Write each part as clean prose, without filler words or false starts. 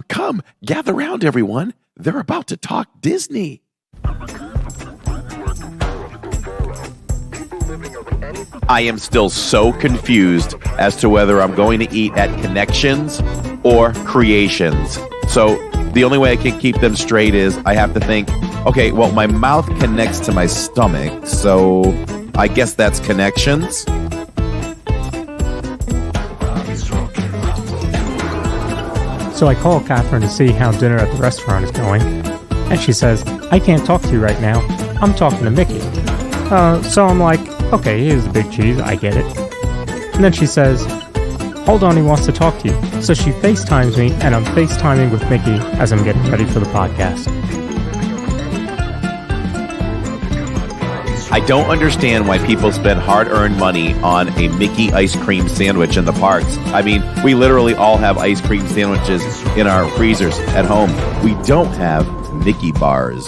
Come, gather round, everyone. They're about to talk Disney. I am still so confused as to whether I'm going to eat at Connections or Creations. So the only way I can keep them straight is I have to think, okay, well, my mouth connects to my stomach, so I guess that's Connections. So I call Catherine to see how dinner at the restaurant is going, and she says, I can't talk to you right now. I'm talking to Mickey. So I'm like, okay, here's the big cheese. I get it. And then she says, hold on, he wants to talk to you. So she FaceTimes me, and I'm FaceTiming with Mickey as I'm getting ready for the podcast. I don't understand why people spend hard-earned money on a Mickey ice cream sandwich in the parks. I mean, we literally all have ice cream sandwiches in our freezers at home. We don't have Mickey bars.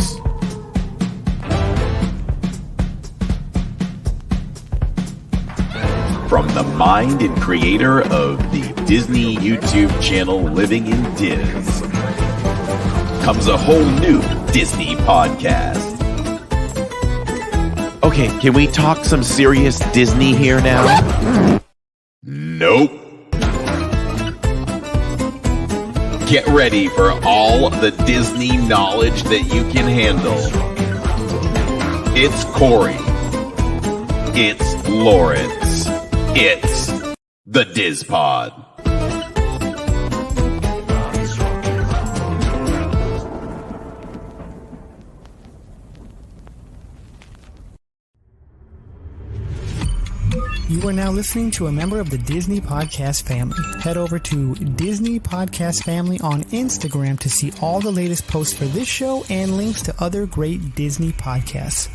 From the mind and creator of the Disney YouTube channel Living in Diz comes a whole new Disney podcast. Okay, can we talk some serious Disney here now? Nope. Get ready for all the Disney knowledge that you can handle. It's Corey. It's Lawrence. It's the Diz Pod. You are now listening to a member of the Disney Podcast family. Head over to Disney Podcast Family on Instagram to see all the latest posts for this show and links to other great Disney podcasts.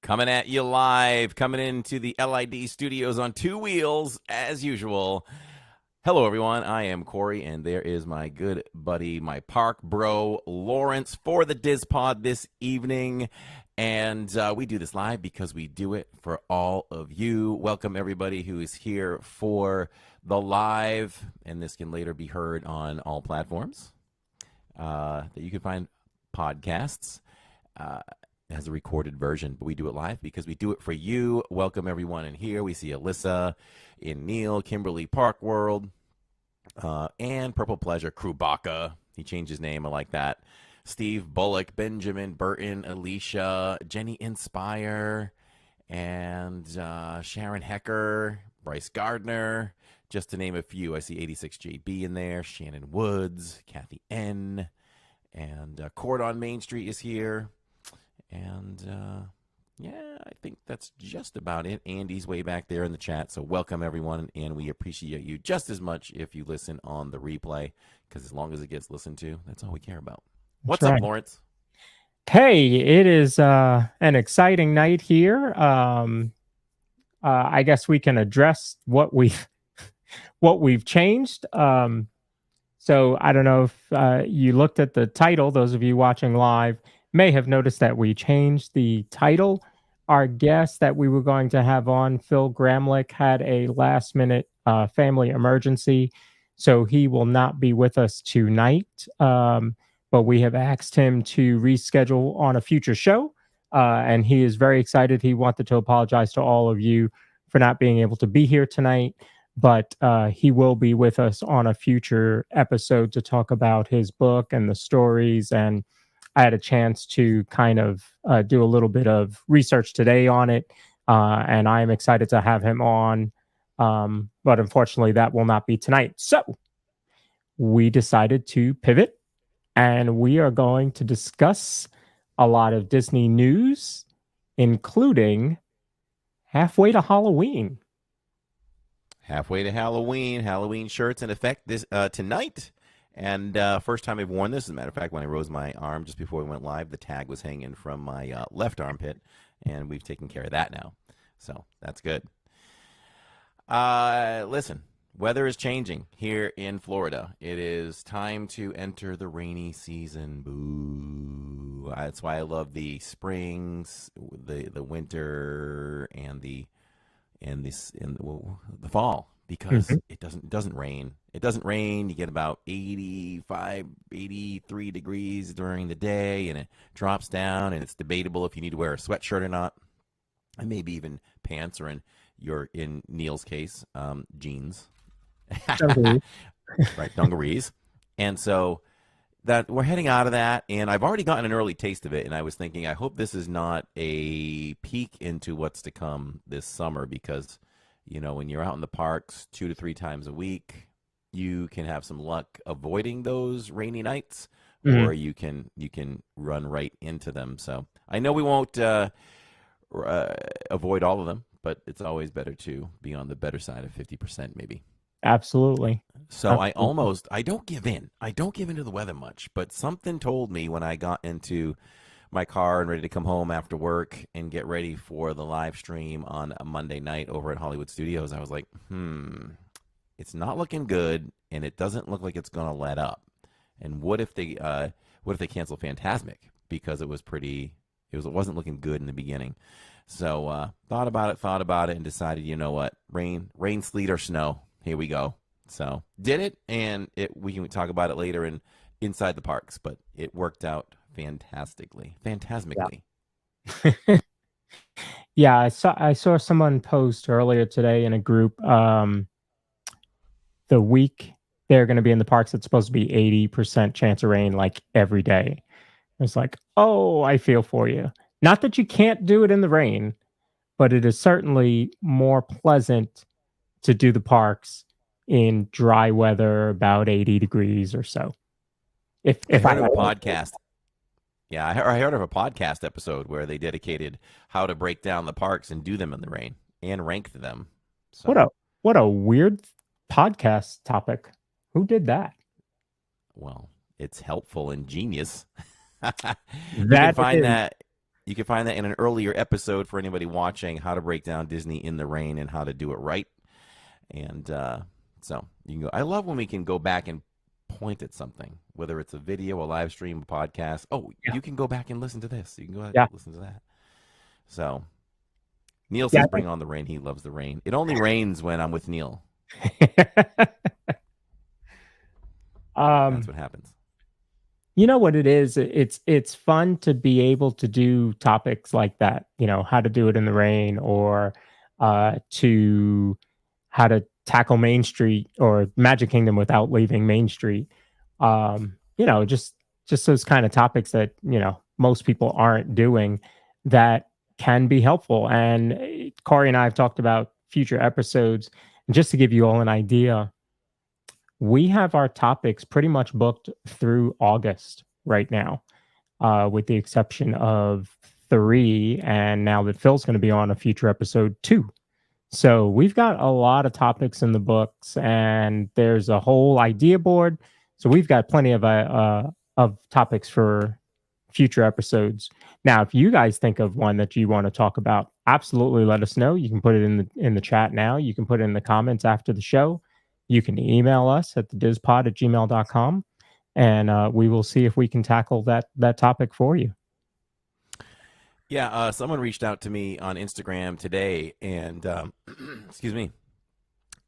Coming at you live, coming into the LID studios on two wheels, as usual. Hello, everyone. I am Corey, and there is my good buddy, my park bro, Lawrence, for the Diz Pod this evening. And we do this live because we do it for all of you. Welcome, everybody who is here for the live, and this can later be heard on all platforms that you can find podcasts. It has a recorded version, but we do it live because we do it for you. Welcome, everyone in here. We see Alyssa, in Neil, Kimberly, Park World, and Purple Pleasure, Krubaka. He changed his name. I like that. Steve Bullock, Benjamin Burton, Alicia, Jenny Inspire, and Sharon Hecker, Bryce Gardner, just to name a few. I see 86JB in there, Shannon Woods, Kathy N, and Court on Main Street is here. And yeah, I think that's just about it. Andy's way back there in the chat, so welcome everyone, and we appreciate you just as much if you listen on the replay, because as long as it gets listened to, that's all we care about. What's up, Lawrence? Hey, it is an exciting night here. I guess we can address what we've changed. So I don't know if you looked at the title. Those of you watching live may have noticed that we changed the title. Our guest that we were going to have on, Phil Gramlich, had a last-minute family emergency, so he will not be with us tonight. But we have asked him to reschedule on a future show, and he is very excited. He wanted to apologize to all of you for not being able to be here tonight, but he will be with us on a future episode to talk about his book and the stories. And I had a chance to kind of do a little bit of research today on it, and I am excited to have him on, but unfortunately that will not be tonight. So we decided to pivot, and we are going to discuss a lot of Disney news, including halfway to Halloween. Halfway to Halloween. Halloween shirts in effect this tonight. And first time I've worn this. As a matter of fact, when I rose my arm just before we went live, the tag was hanging from my left armpit, and we've taken care of that now. So that's good. Listen. Weather is changing here in Florida. It is time to enter the rainy season. Boo. That's why I love the springs, the winter, and the fall. because Mhm. it doesn't rain. It doesn't rain. You get about 85, 83 degrees during the day, and it drops down, and it's debatable if you need to wear a sweatshirt or not, and maybe even pants, or in Neil's case, jeans. Dungarees. Right, dungarees. And so that we're heading out of that, and I've already gotten an early taste of it, and I was thinking, I hope this is not a peek into what's to come this summer, because when you're out in the parks 2 to 3 times a week, you can have some luck avoiding those rainy nights, Mhm. or you can run right into them. So I know we won't avoid all of them, but it's always better to be on the better side of 50%, maybe. Absolutely. So Absolutely. I don't give in. I don't give in to the weather much, but something told me when I got into my car and ready to come home after work and get ready for the live stream on a Monday night over at Hollywood Studios, I was like, it's not looking good, and it doesn't look like it's going to let up. And what if they cancel Fantasmic, because it wasn't looking good in the beginning. So thought about it, and decided, you know what, rain, sleet, or snow, here we go. So did it, and we can talk about it later in Inside the Parks, but it worked out phantasmically. Yeah, I saw someone post earlier today in a group. The week they're going to be in the parks, it's supposed to be 80% chance of rain like every day. It's like, oh, I feel for you. Not that you can't do it in the rain, but it is certainly more pleasant to do the parks in dry weather, about 80 degrees or so. I If I heard of a podcast. Yeah, I heard of a podcast episode where they dedicated how to break down the parks and do them in the rain and rank them. So, what a weird podcast topic. Who did that? well, it's helpful and genius. You can That find is that in an earlier episode for anybody watching, how to break down Disney in the rain and how to do it right. And so you can go. I love when we can go back and point at something, whether it's a video, a live stream, a podcast. Oh, yeah, you can go back and listen to this. You can go back yeah, and listen to that. So Neil yeah. says, "Bring on the rain." He loves the rain. It only rains when I'm with Neil. That's um, what happens. you know what it is? It's fun to be able to do topics like that. How to do it in the rain, or to how to tackle Main Street or Magic Kingdom without leaving Main Street. Just those kind of topics that most people aren't doing, that can be helpful. And Corey and I have talked about future episodes. And just to give you all an idea, we have our topics pretty much booked through August right now, with the exception of 3. And now that Phil's going to be on a future episode 2. So we've got a lot of topics in the books, and there's a whole idea board. So we've got plenty of topics for future episodes. Now, if you guys think of one that you want to talk about, absolutely let us know. You can put it in the chat now. You can put it in the comments after the show. You can email us at thedispod@gmail.com, and we will see if we can tackle that topic for you. Yeah, someone reached out to me on Instagram today and, excuse me,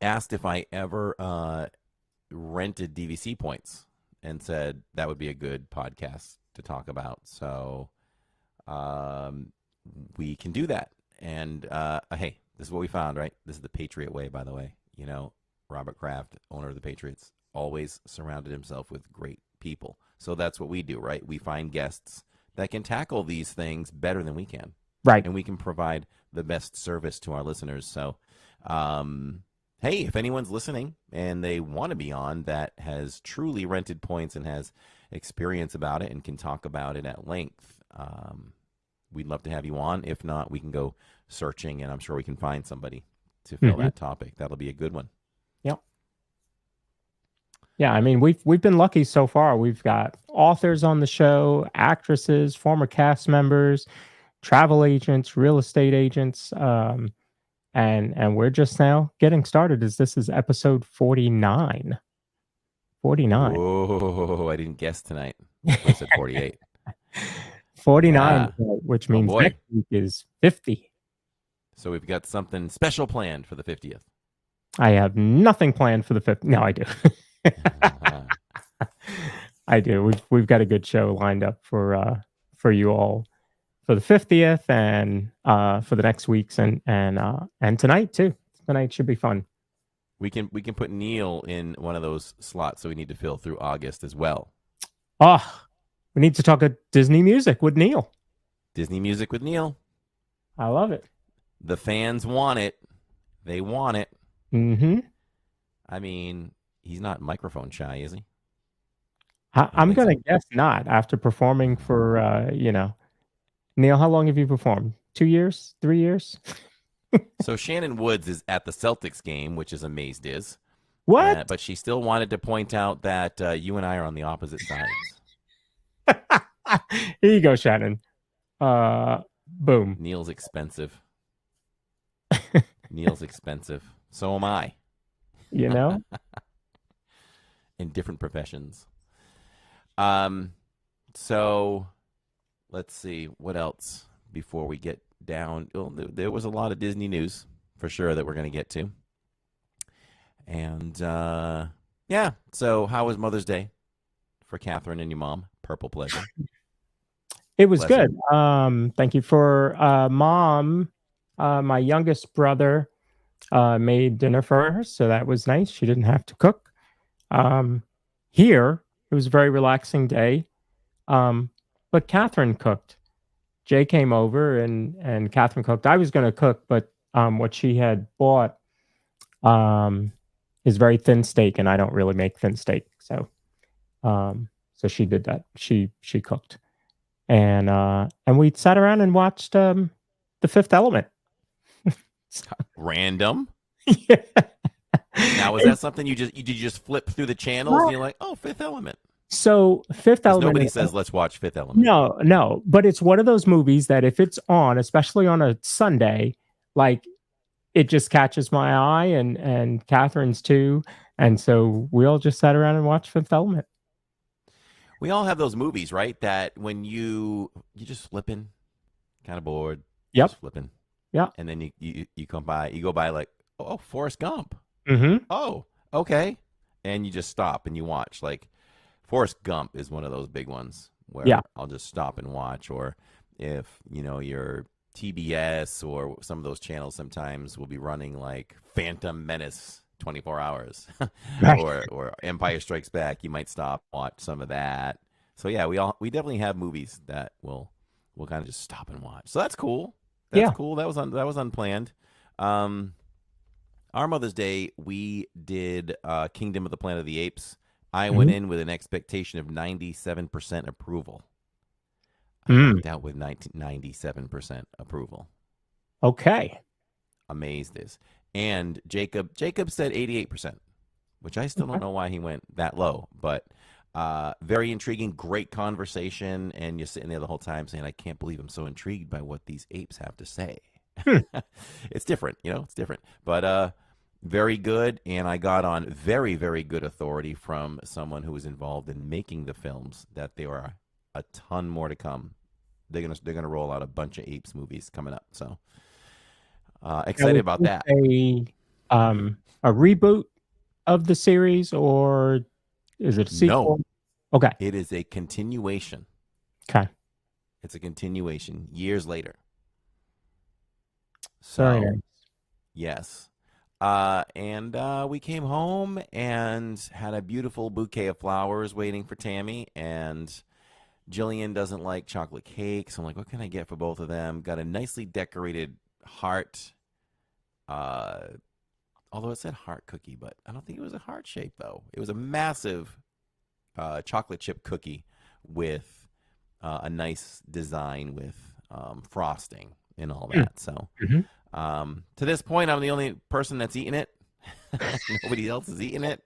asked if I ever rented DVC points, and said that would be a good podcast to talk about. So we can do that. And hey, this is what we found, right? This is the Patriot way, by the way. Robert Kraft, owner of the Patriots, always surrounded himself with great people. So that's what we do, right? We find guests that can tackle these things better than we can. Right. And we can provide the best service to our listeners. So, hey, if anyone's listening and they want to be on, that has truly rented points and has experience about it and can talk about it at length, we'd love to have you on. If not, we can go searching, and I'm sure we can find somebody to fill that topic. That'll be a good one. Yep. Yeah, I mean, we've been lucky so far. We've got authors on the show, actresses, former cast members, travel agents, real estate agents, and we're just now getting started. This is episode 49. 49. Whoa, I didn't guess tonight. I said 48. 49, Yeah. which means boy. next week is 50. So we've got something special planned for the 50th. I have nothing planned for the 5th. No, I do. I do. We've got a good show lined up for you all for the 50th and for the next weeks and tonight too. Tonight should be fun. We can put Neil in one of those slots, so we need to fill through August as well. Oh, we need to talk a Disney music with Neil. Disney music with Neil. I love it. The fans want it. They want it. Mm-hmm. I mean, he's not microphone shy, is he? I'm going to guess not after performing for, Neil, how long have you performed? 2 years? 3 years? So Shannon Woods is at the Celtics game, which is amazed is. What? But she still wanted to point out that you and I are on the opposite sides. Here you go, Shannon. Boom. Neil's expensive. Neil's expensive. So am I. You know? In different professions. So let's see what else before we get down. Well, there was a lot of Disney news for sure that we're going to get to. And yeah, so how was Mother's Day for Catherine and your mom? Purple pleasure. It was good. Thank you. For mom, my youngest brother made dinner for her, so that was nice. She didn't have to cook. Here, it was a very relaxing day, but Catherine cooked. Jay came over and Catherine cooked. I was going to cook, but what she had bought is very thin steak, and I don't really make thin steak, so she did that. She cooked. And we sat around and watched The Fifth Element. Random. Yeah. Now, was that something you just flip through the channels and you're like, oh, Fifth Element? So Fifth Element. Nobody says let's watch Fifth Element. No, but it's one of those movies that if it's on, especially on a Sunday, like it just catches my eye and Catherine's too, and so we all just sat around and watched Fifth Element. We all have those movies, right? That when you just flipping, kind of bored. Yep. Just flipping. Yeah. And then you go by like, oh, Forrest Gump. Mm-hmm. Oh, okay. And you just stop and you watch. Like Forrest Gump is one of those big ones where I'll just stop and watch. Or if, your TBS or some of those channels sometimes will be running like Phantom Menace 24 hours or Empire Strikes Back, you might stop, watch some of that. So yeah, we definitely have movies that we'll kind of just stop and watch. So that's cool. That's cool. That was unplanned. Our Mother's Day, we did Kingdom of the Planet of the Apes. I went in with an expectation of 97% approval. I walked out with 97% approval. Okay. Amazed is. And Jacob said 88%, which I still don't know why he went that low, but very intriguing, great conversation, and you're sitting there the whole time saying, I can't believe I'm so intrigued by what these apes have to say. It's different, it's different, but very good, and I got on very, very good authority from someone who was involved in making the films that there are a ton more to come. They're gonna roll out a bunch of apes movies coming up, so excited about that. A reboot of the series, or is it a sequel? No. Okay. It is a continuation. Okay. It's a continuation years later. Very So, nice. yes. And we came home and had a beautiful bouquet of flowers waiting for Tammy. And Jillian doesn't like chocolate cake. So I'm like, what can I get for both of them? Got a nicely decorated heart. Although it said heart cookie, but I don't think it was a heart shape, though. It was a massive chocolate chip cookie with a nice design with frosting and all that. So to this point, I'm the only person that's eaten it. Nobody else is eating it.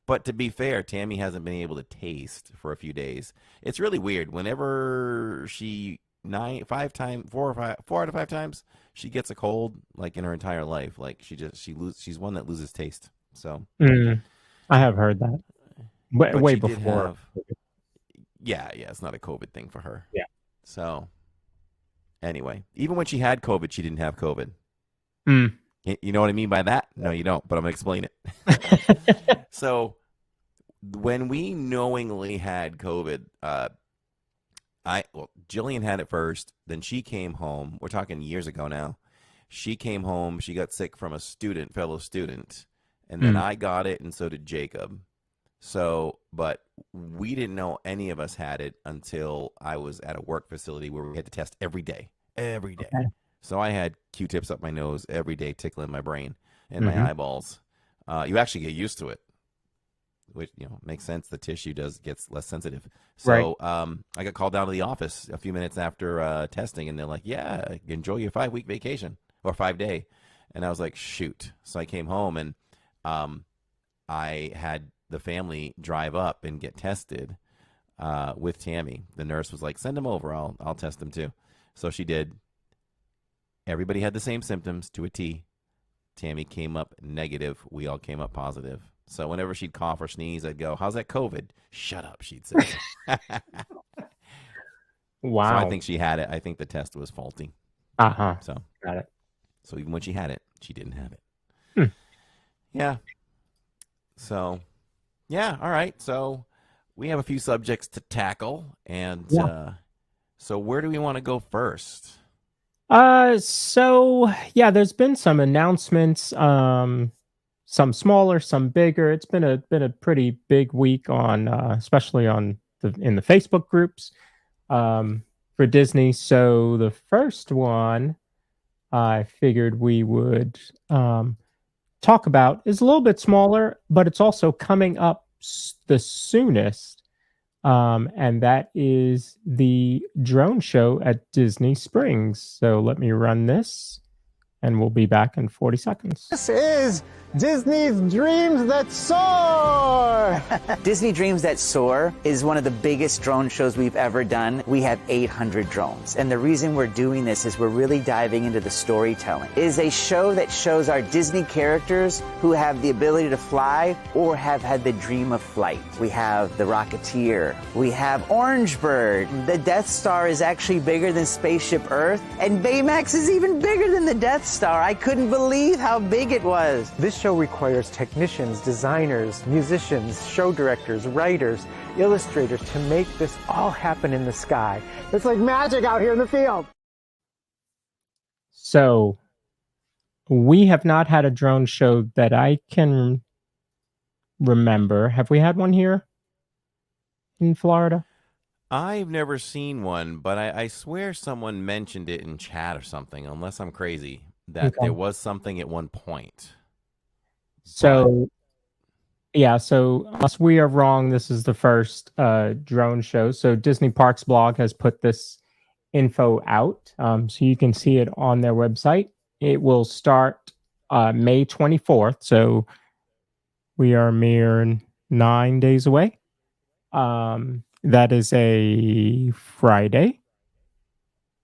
But to be fair, Tammy hasn't been able to taste for a few days. It's really weird. Whenever she 4 out of 5 times she gets a cold, like in her entire life, like she's one that loses taste. So I have heard that way before. Yeah, it's not a COVID thing for her. Yeah. So anyway, even when she had COVID, she didn't have COVID. You know what I mean by that? No, you don't, but I'm going to explain it. So when we knowingly had COVID, Jillian had it first. Then she came home. We're talking years ago now. She came home. She got sick from a fellow student, and then I got it, and so did Jacob. So, but we didn't know any of us had it until I was at a work facility where we had to test every day. Okay. So I had Q-tips up my nose every day, tickling my brain and my eyeballs. You actually get used to it, which makes sense. The tissue gets less sensitive. So I got called down to the office a few minutes after testing, and they're like, "Yeah, enjoy your 5-week vacation or 5-day." And I was like, "Shoot!" So I came home, and I had the family drive up and get tested with Tammy. The nurse was like, "Send him over. I'll test him too." So she did. Everybody had the same symptoms to a T. Tammy came up negative. We all came up positive. So whenever she'd cough or sneeze, I'd go, "How's that COVID?" "Shut up," she'd say. Wow. So I think she had it. I think the test was faulty. So got it. So even when she had it, she didn't have it. Hmm. Yeah. So, yeah. All right. So we have a few subjects to tackle. And so where do we want to go first? So yeah, there's been some announcements, some smaller, some bigger. It's been a pretty big week on, especially in the Facebook groups, for Disney. So the first one I figured we would talk about is a little bit smaller, but it's also coming up the soonest. And that is the drone show at Disney Springs. So let me run this, and we'll be back in 40 seconds. This is Disney's Dreams That Soar! Disney Dreams That Soar is one of the biggest drone shows we've ever done. We have 800 drones. And the reason we're doing this is we're really diving into the storytelling. It is a show that shows our Disney characters who have the ability to fly or have had the dream of flight. We have the Rocketeer. We have Orange Bird. The Death Star is actually bigger than Spaceship Earth. And Baymax is even bigger than the Death Star. I couldn't believe how big it was. This show requires technicians, designers, musicians, show directors, writers, illustrators to make this all happen in the sky. It's like magic out here in the field. So we have not had a drone show that I can remember. Have we had one here in Florida? I've never seen one, but I swear someone mentioned it in chat or something, unless I'm crazy, that there was something at one point. So, yeah, so unless we are wrong, this is the first drone show. So Disney Parks blog has put this info out, so you can see it on their website. It will start May 24th, so we are a mere 9 days away. That is a Friday.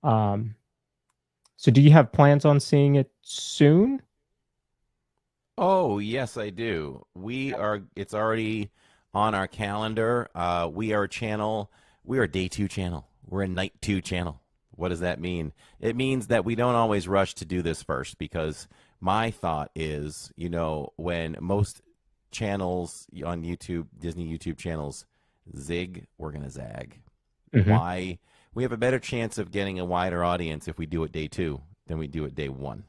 So do you have plans on seeing it soon? Oh, yes, I do. It's already on our calendar. We are a day 2 channel. We're a night 2 channel. What does that mean? It means that we don't always rush to do this first, because my thought is, when most channels on YouTube, Disney YouTube channels, zig, we're going to zag. Why? We have a better chance of getting a wider audience if we do it day 2 than we do it day 1.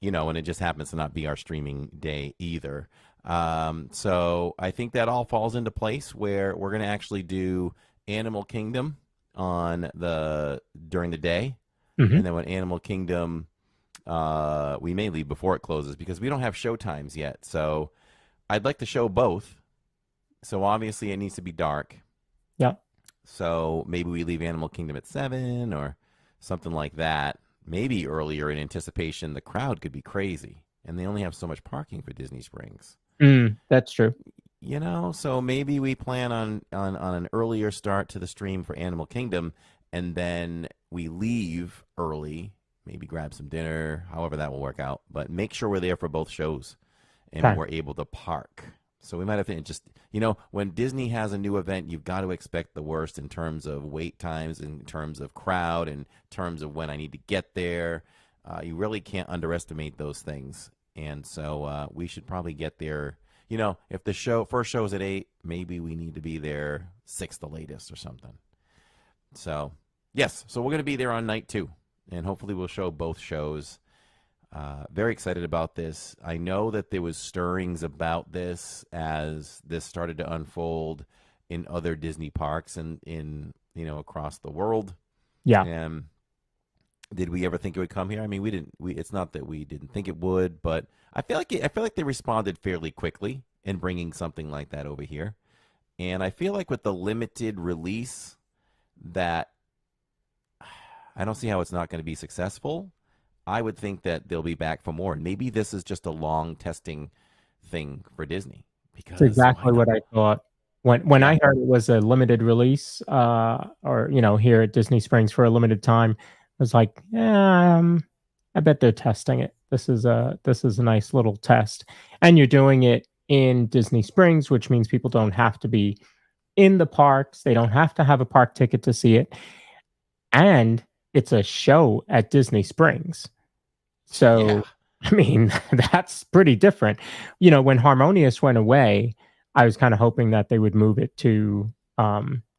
And it just happens to not be our streaming day either. So I think that all falls into place where we're going to actually do Animal Kingdom during the day. And then when Animal Kingdom, we may leave before it closes because we don't have show times yet. So I'd like to show both. So obviously it needs to be dark. Yeah. So maybe we leave Animal Kingdom at 7 or something like that. Maybe earlier in anticipation, the crowd could be crazy, and they only have so much parking for Disney Springs. That's true. So maybe we plan on an earlier start to the stream for Animal Kingdom, and then we leave early, maybe grab some dinner, however that will work out, but make sure we're there for both shows, and we're able to park. So we might have to just, when Disney has a new event, you've got to expect the worst in terms of wait times, in terms of crowd, in terms of when I need to get there. You really can't underestimate those things. And so we should probably get there. You know, if the first show is at 8, maybe we need to be there 6 the latest or something. So, yes. So we're going to be there on night 2. And hopefully we'll show both shows. Very excited about this. I know that there was stirrings about this as this started to unfold in other Disney parks and in across the world. Yeah. Did we ever think it would come here? I mean, we didn't. It's not that we didn't think it would, but I feel like they responded fairly quickly in bringing something like that over here. And I feel like with the limited release, that I don't see how it's not going to be successful. I would think that they'll be back for more. And maybe this is just a long testing thing for Disney. Because That's exactly what I thought. When I heard it was a limited release, or here at Disney Springs for a limited time, I was like, I bet they're testing it. This is a nice little test, and you're doing it in Disney Springs, which means people don't have to be in the parks. They don't have to have a park ticket to see it, and it's a show at Disney Springs. So, I mean, that's pretty different. When Harmonious went away, I was kind of hoping that they would move it to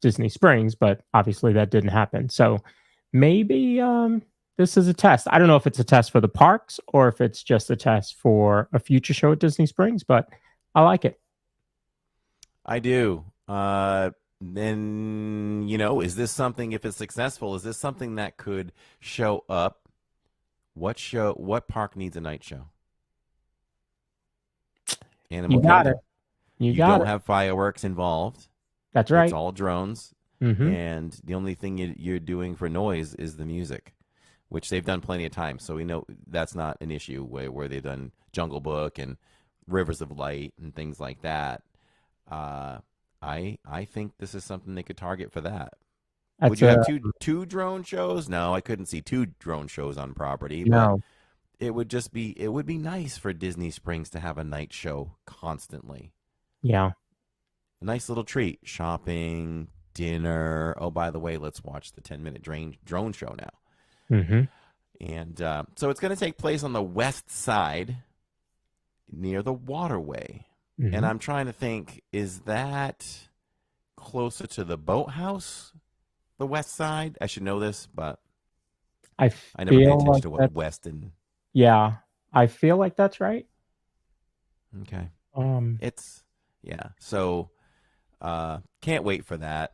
Disney Springs, but obviously that didn't happen. So maybe this is a test. I don't know if it's a test for the parks or if it's just a test for a future show at Disney Springs, but I like it. I do. Then, is this something, if it's successful, is this something that could show up? What park needs a night show? Animal You got Kingdom. You don't have fireworks involved. That's right. It's all drones. Mm-hmm. And the only thing you're doing for noise is the music, which they've done plenty of times. So we know that's not an issue where they've done Jungle Book and Rivers of Light and things like that. I think this is something they could target for that. Would you have two drone shows? No, I couldn't see 2 drone shows on property. No. But it would be nice for Disney Springs to have a night show constantly. Yeah. A nice little treat. Shopping, dinner. Oh, by the way, let's watch the 10-minute drone show now. Mm-hmm. And so it's going to take place on the west side near the waterway. Mm-hmm. And I'm trying to think, is that closer to the boathouse, the west side? I should know this, but I never pay attention to what west and... Yeah, I feel like that's right. Okay. So can't wait for that.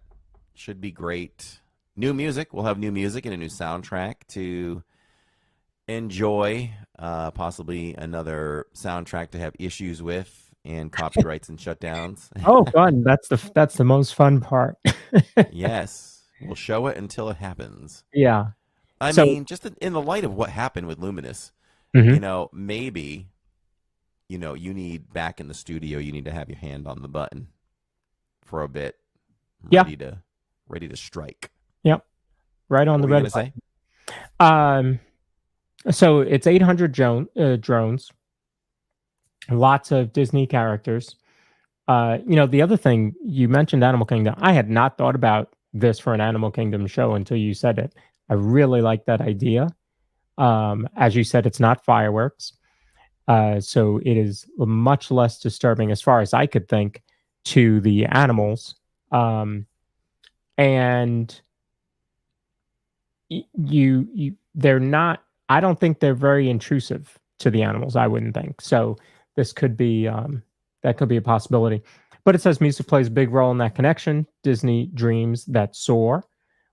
Should be great. New music. We'll have new music and a new soundtrack to enjoy. Possibly another soundtrack to have issues with and copyrights and shutdowns. Oh, fun. That's the most fun part. Yes. We'll show it until it happens. Yeah. I mean, just in the light of what happened with Luminous, maybe, you need back in the studio, you need to have your hand on the button for a bit. Ready to strike. Yep. Right on the red button. So it's 800 drones, lots of Disney characters. The other thing, you mentioned Animal Kingdom. I had not thought about this for an Animal Kingdom show until you said it. I really like that idea. As you said, it's not fireworks. So it is much less disturbing, as far as I could think, to the animals. And they're not, I don't think they're very intrusive to the animals. I wouldn't think. So this could be, that could be a possibility. But it says music plays a big role in that connection. Disney Dreams That Soar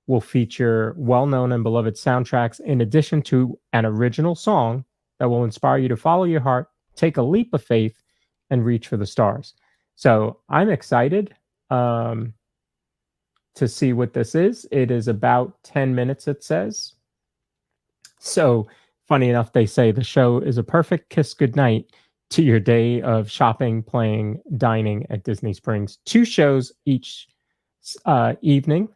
will feature well-known and beloved soundtracks in addition to an original song that will inspire you to follow your heart, take a leap of faith, and reach for the stars. So I'm excited to see what this is. It is about 10 minutes, it says. So funny enough, they say the show is a perfect kiss goodnight to your day of shopping, playing, dining at Disney Springs. 2 shows each evening.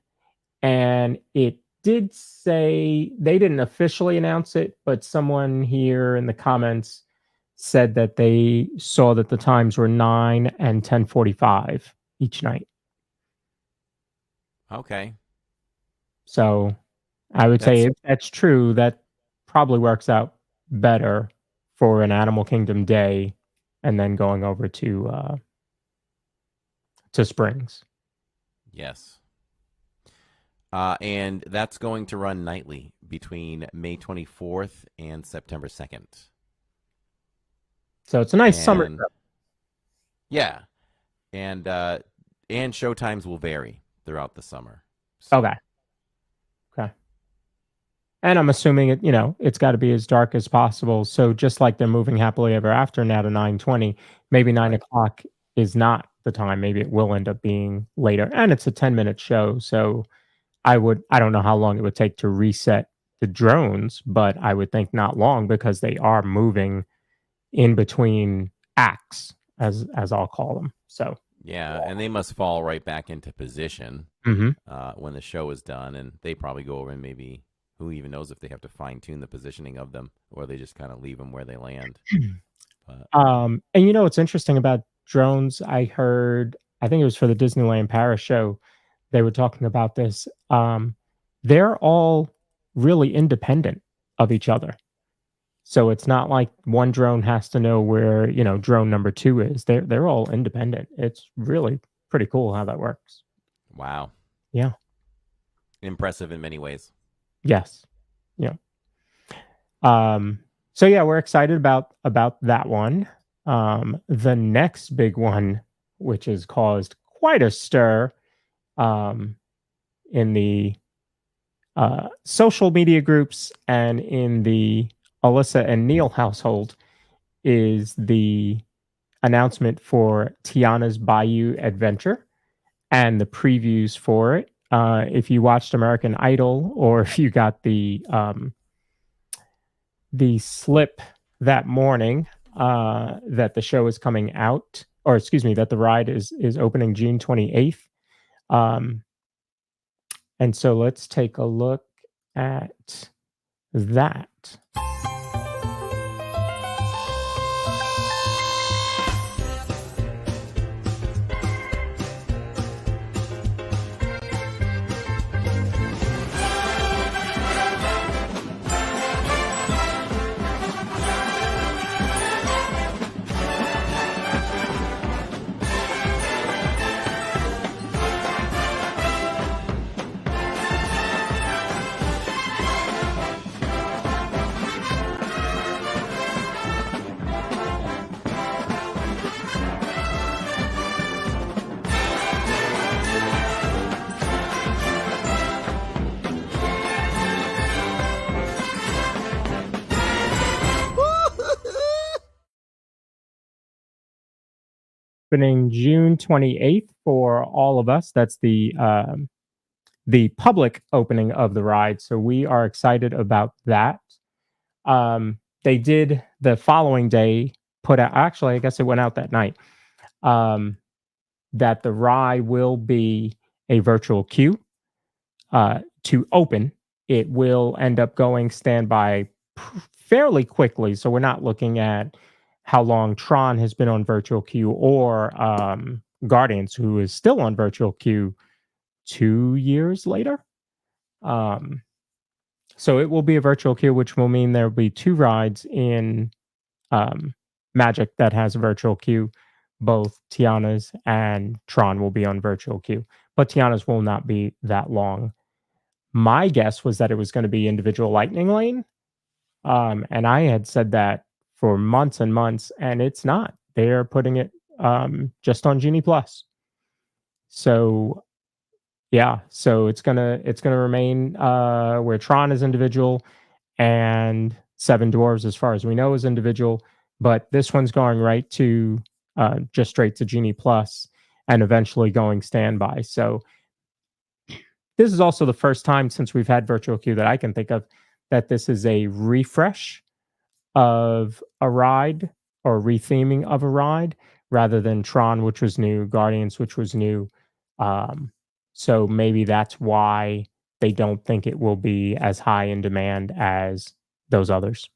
And it did say, they didn't officially announce it, but someone here in the comments said that they saw that the times were 9 and 10:45 each night. Okay. So I would say if that's true, that probably works out better for an Animal Kingdom day and then going over to Springs. Yes. And that's going to run nightly between May 24th and September 2nd. So it's a nice summer And trip. yeah, and show times will vary throughout the summer. So, Okay. And I'm assuming it's got to be as dark as possible. So just like they're moving happily ever after now to 9:20, maybe 9 o'clock is not the time. Maybe it will end up being later. And it's a 10-minute show, so I don't know how long it would take to reset the drones, but I would think not long because they are moving in between acts, as I'll call them. So yeah, and they must fall right back into position mhm. when the show is done, and they probably go over and maybe who even knows if they have to fine tune the positioning of them or they just kind of leave them where they land. But And what's interesting about drones, I heard, I think it was for the Disneyland Paris show, they were talking about this. They're all really independent of each other. So it's not like one drone has to know where, drone number 2 is. They're all independent. It's really pretty cool how that works. wow, Yeah. impressive in many ways. Yes. Yeah. So yeah, we're excited about that one. The next big one, which has caused quite a stir in the social media groups and in the Alyssa and Neil household, is the announcement for Tiana's Bayou Adventure and the previews for it. If you watched American Idol, or if you got the slip that morning that the show is coming out, or excuse me, that the ride is opening June 28th. And so let's take a look at that. Opening June 28th for all of us. That's the public opening of the ride. So we are excited about that. They did the following day put out, actually, I guess it went out that night, that the ride will be a virtual queue to open. It will end up going standby fairly quickly. So we're not looking at how long Tron has been on virtual queue, or Guardians, who is still on virtual queue 2 years later. So it will be a virtual queue, which will mean there will be 2 rides in Magic that has a virtual queue. Both Tiana's and Tron will be on virtual queue, but Tiana's will not be that long. My guess was that it was going to be individual Lightning Lane, and I had said that for months and months, and it's not. They are putting it just on Genie Plus. So yeah, so it's gonna remain where Tron is individual and Seven Dwarves, as far as we know, is individual. But this one's going right to just straight to Genie Plus and eventually going standby. So this is also the first time since we've had virtual queue that I can think of that this is a refresh of a ride, or retheming of a ride, rather than Tron, which was new, Guardians, which was new. So maybe that's why they don't think it will be as high in demand as those others.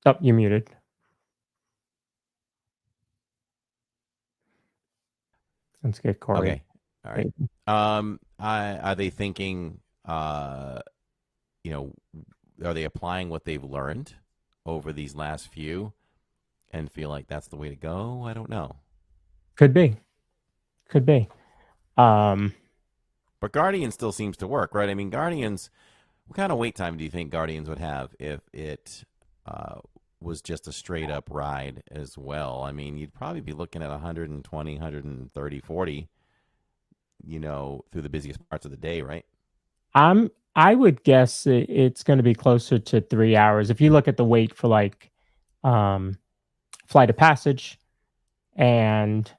Oh, you muted. Let's get Corey. Okay. All right. Are they thinking you know, are they applying what they've learned over these last few and feel like that's the way to go? I don't know. Could be. Could be. But Guardians still seems to work, right? I mean, Guardians, what kind of wait time do you think Guardians would have if it was just a straight up ride as well? I mean, you'd probably be looking at 120, 130, 40, through the busiest parts of the day, right? I would guess it's going to be closer to 3 hours. If you look at the wait for like Flight of Passage and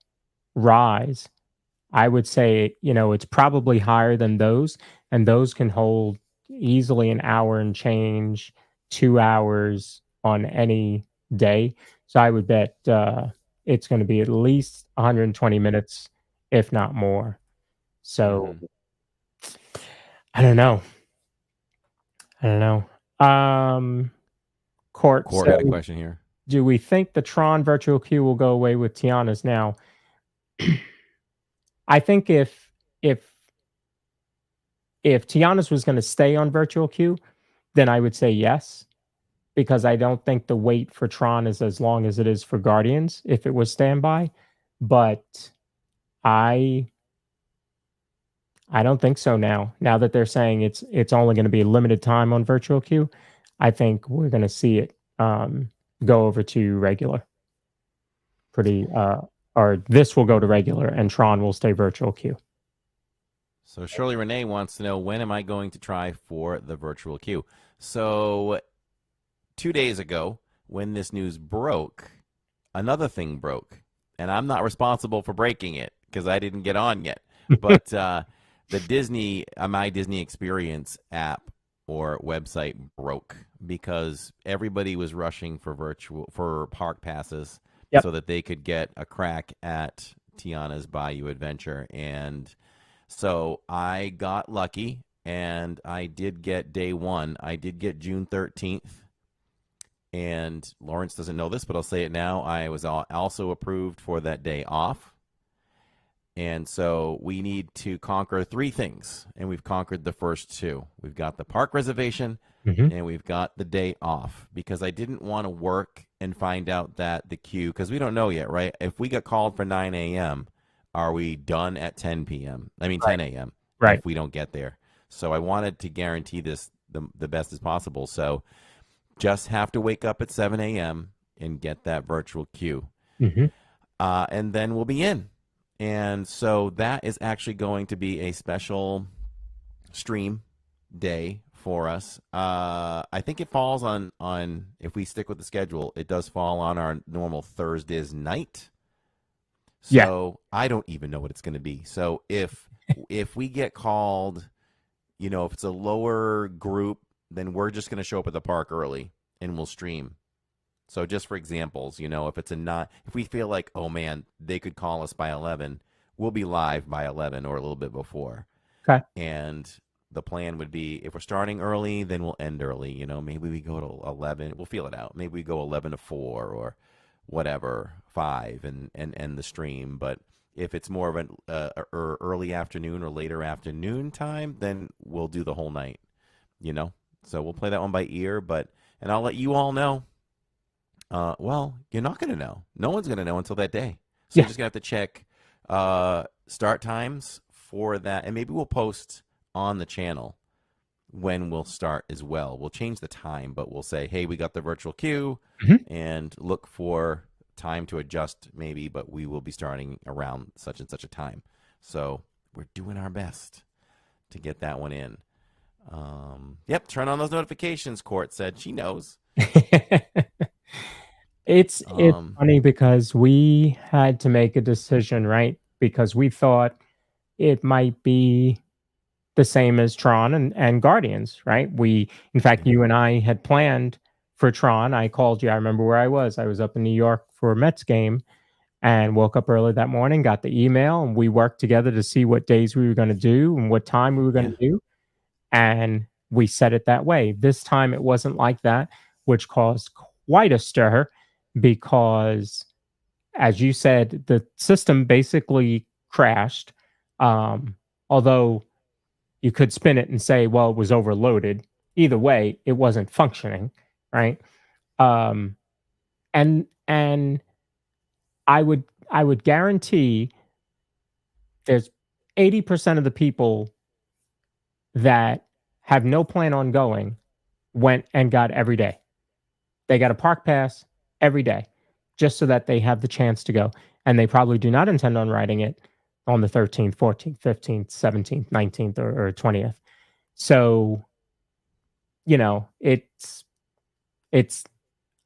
Rise, I would say, it's probably higher than those, and those can hold easily an hour and change, 2 hours on any day. So I would bet it's going to be at least 120 minutes, if not more. So I don't know. Court got a question here. Do we think the Tron virtual queue will go away with Tiana's now? I think if Tiana's was going to stay on virtual queue, then I would say yes, because I don't think the wait for Tron is as long as it is for Guardians if it was standby. But I don't think so now. Now that they're saying it's only going to be a limited time on virtual queue, I think we're going to see it go over to regular. Or this will go to regular and Tron will stay virtual queue. So Shirley Renee wants to know, when am I going to try for the virtual queue? So 2 days ago, when this news broke, another thing broke. And I'm not responsible for breaking it because I didn't get on yet. But the Disney, My Disney Experience app or website broke because everybody was rushing for park passes so that they could get a crack at Tiana's Bayou Adventure. And so I got lucky, and I did get day one. I did get June 13th. And Lawrence doesn't know this, but I'll say it now. I was also approved for that day off. And so we need to conquer 3 things, and we've conquered the first 2. We've got the park reservation, and we've got the day off, because I didn't want to work and find out that the queue, because we don't know yet, right? If we get called for 9 a.m., are we done at 10 p.m.? I mean, 10 a.m. Right. If we don't get there. So I wanted to guarantee this the best as possible. So just have to wake up at 7 a.m. and get that virtual queue. And then we'll be in. And so that is actually going to be a special stream day for us. I think it falls on, if we stick with the schedule, it does fall on our normal Thursdays night. So I don't even know what it's going to be. So if we get called, if it's a lower group, then we're just going to show up at the park early and we'll stream. So just for examples, if we feel like, oh man, they could call us by 11, we'll be live by 11 or a little bit before. Okay. And the plan would be, if we're starting early, then we'll end early. Maybe we go to 11. We'll feel it out. Maybe we go 11 to 4 or whatever, 5 and end the stream. But if it's more of an early afternoon or later afternoon time, then we'll do the whole night, So we'll play that one by ear, and I'll let you all know. Well, you're not going to know. No one's going to know until that day. So you're just going to have to check start times for that. And maybe we'll post on the channel when we'll start as well. We'll change the time, but we'll say, hey, we got the virtual queue, and look for time to adjust maybe, but we will be starting around such and such a time. So we're doing our best to get that one in. Turn on those notifications, Court said. She knows. It's funny because we had to make a decision, right? Because we thought it might be the same as Tron and Guardians, right? In fact, you and I had planned for Tron. I called you. I remember where I was. I was up in New York for a Mets game and woke up early that morning, got the email, and we worked together to see what days we were going to do and what time we were going to do. And we set it that way. This time it wasn't like that, which caused quite a stir because, as you said, the system basically crashed. Although, you could spin it and say, well, it was overloaded. Either way, it wasn't functioning, right? Um, and I would guarantee there's 80% of the people that have no plan on going went and got every day. They got a park pass every day just so that they have the chance to go. And they probably do not intend on riding it on the 13th, 14th, 15th, 17th, 19th, or 20th. So, it's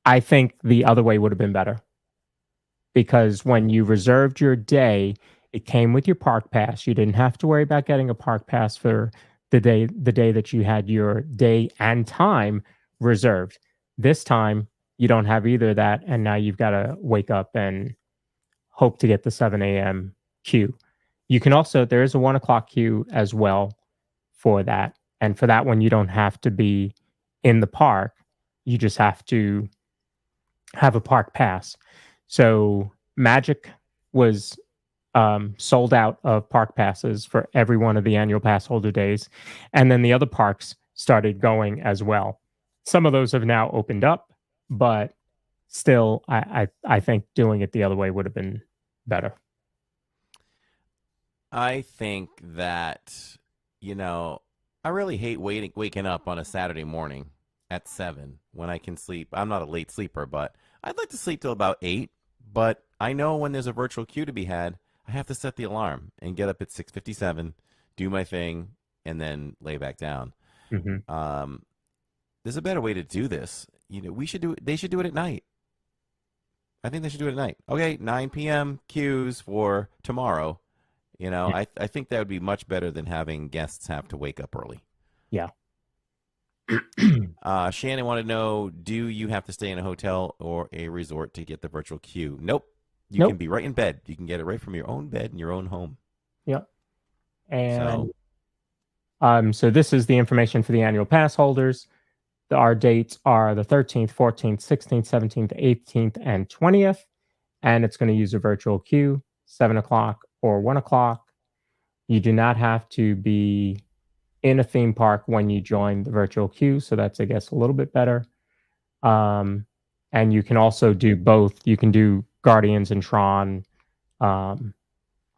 I think the other way would have been better, because when you reserved your day, it came with your park pass. You didn't have to worry about getting a park pass for the day that you had your day and time reserved. This time, you don't have either of that, and now you've got to wake up and hope to get the 7 a.m. queue. You can also there is a 1 o'clock queue as well for that, and for that one, you don't have to be in the park. You just have to have a park pass. So Magic was sold out of park passes for every one of the annual pass holder days. And then the other parks started going as well. Some of those have now opened up, but still, I think doing it the other way would have been better. I think that, I really hate waking up on a Saturday morning at 7 when I can sleep. I'm not a late sleeper, but I'd like to sleep till about 8. But I know when there's a virtual queue to be had, I have to set the alarm and get up at 6:57, do my thing, and then lay back down. Mm-hmm. There's a better way to do this. They should do it at night. I think they should do it at night. Okay, 9 p.m. queues for tomorrow. Yeah. I think that would be much better than having guests have to wake up early. Yeah. Shannon wanted to know, do you have to stay in a hotel or a resort to get the virtual queue? Nope. You Nope. can be right in bed. You can get it right from your own bed in your own home. Yeah. And so this is the information for the annual pass holders. Our dates are the 13th, 14th, 16th, 17th, 18th, and 20th. And it's going to use a virtual queue, 7 o'clock or 1 o'clock. You do not have to be in a theme park when you join the virtual queue. So that's, I guess, a little bit better. And you can also do both. You can do Guardians and Tron and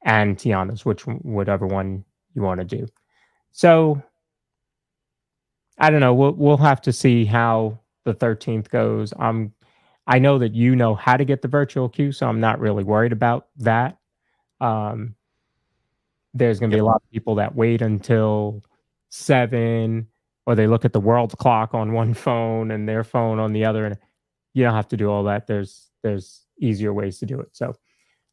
Tiana's, whatever one you want to do. So I don't know. We'll have to see how the 13th goes. I know that you know how to get the virtual queue, so I'm not really worried about that. There's going to be a lot of people that wait until 7, or they look at the world clock on one phone and their phone on the other, and you don't have to do all that. There's easier ways to do it. So,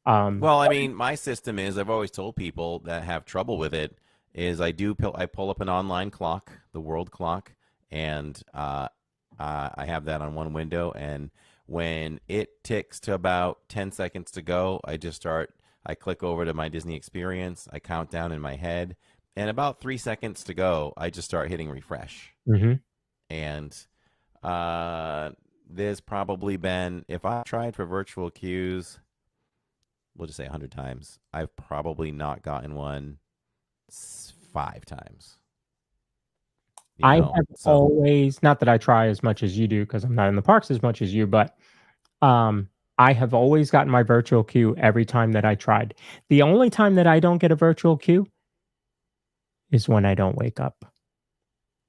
well, I mean, my system is, I've always told people that have trouble with it, is I pull up an online clock, the world clock, and I have that on one window, and when it ticks to about 10 seconds to go, I click over to my Disney experience, I count down in my head, and about 3 seconds to go, I just start hitting refresh. Mm-hmm. And there's probably been, if I tried for virtual queues, we'll just say 100 times, I've probably not gotten one 5 times. I have always, not that I try as much as you do because I'm not in the parks as much as you, but I have always gotten my virtual queue every time that I tried. The only time that I don't get a virtual queue is when I don't wake up.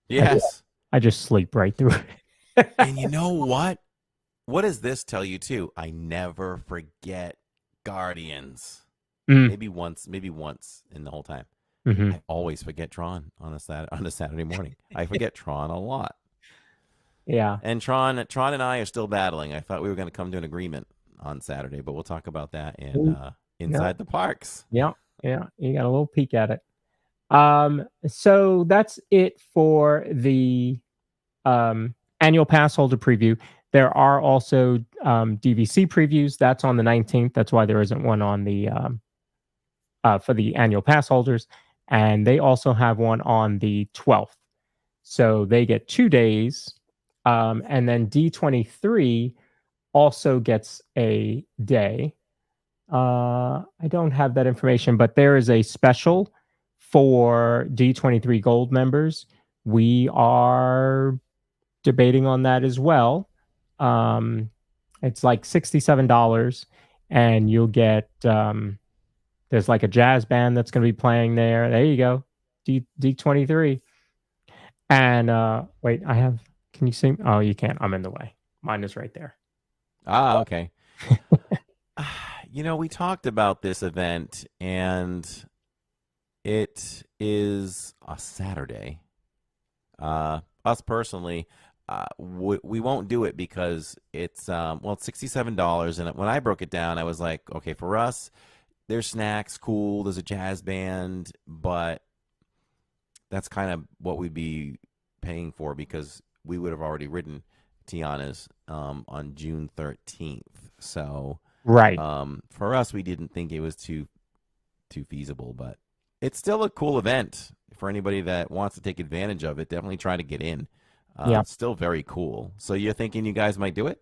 Yes. I just sleep right through it. And you know what? What does this tell you too? I never forget Guardians. Maybe once in the whole time. Mm-hmm. I always forget Tron on a Saturday morning. I forget Tron a lot. Yeah. And Tron and I are still battling. I thought we were going to come to an agreement on Saturday, but we'll talk about that inside the parks. Yeah. Yeah. You got a little peek at it. So that's it for the annual pass holder preview. There are also DVC previews. That's on the 19th. That's why there isn't one on the for the annual pass holders. And they also have one on the 12th. So they get 2 days. And then D23 also gets a day. I don't have that information, but there is a special for D23 Gold members, we are debating on that as well. It's like $67, and you'll get there's like a jazz band that's going to be playing there. There you go, D23. And wait, can you see? Oh, you can't. I'm in the way. Mine is right there. Ah, okay. We talked about this event, and it is a Saturday. Us personally, we won't do it because it's $67. And when I broke it down, I was like, okay, for us, there's snacks, cool. There's a jazz band, but that's kind of what we'd be paying for because we would have already ridden Tiana's on June 13th. So right. For us, we didn't think it was too feasible, but it's still a cool event for anybody that wants to take advantage of it. Definitely try to get in. Yeah. It's still very cool. So you're thinking you guys might do it?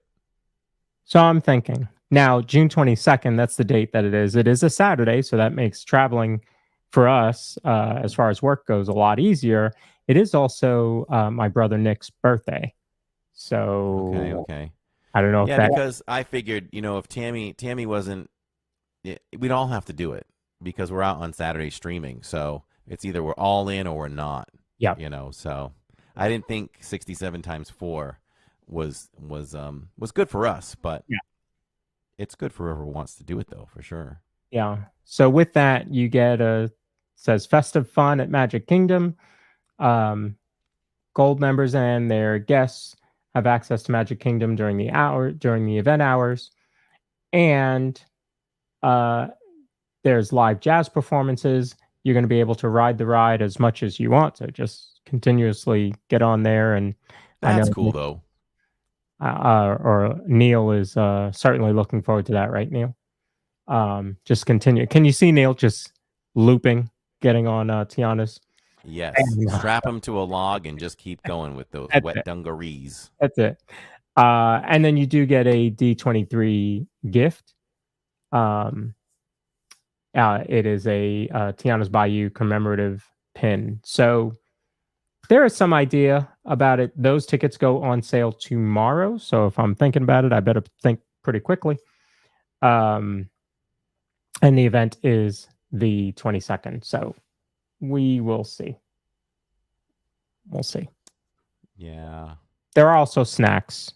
So I'm thinking now, June 22nd, that's the date that it is. It is a Saturday, so that makes traveling for us, as far as work goes, a lot easier. It is also my brother Nick's birthday. So okay. I don't know if that... because I figured, if Tammy wasn't, we'd all have to do it because we're out on Saturday streaming. So it's either we're all in or we're not. Yeah. So I didn't think 67 times 4 was good for us, but yeah, it's good for whoever wants to do it though, for sure. Yeah. So with that, you get says festive fun at Magic Kingdom. Gold members and their guests have access to Magic Kingdom during the event hours, and there's live jazz performances. You're going to be able to ride the ride as much as you want to. Just continuously get on there, and that's cool though. Or Neil is certainly looking forward to that, right, Neil? Just continue. Can you see Neil just looping, getting on Tiana's? Yes. Strap him to a log and just keep going with those wet dungarees. That's it. And then you do get a D23 gift. It is a Tiana's Bayou commemorative pin. So there is some idea about it. Those tickets go on sale tomorrow. So if I'm thinking about it, I better think pretty quickly. And the event is the 22nd. So we will see. We'll see. Yeah. There are also snacks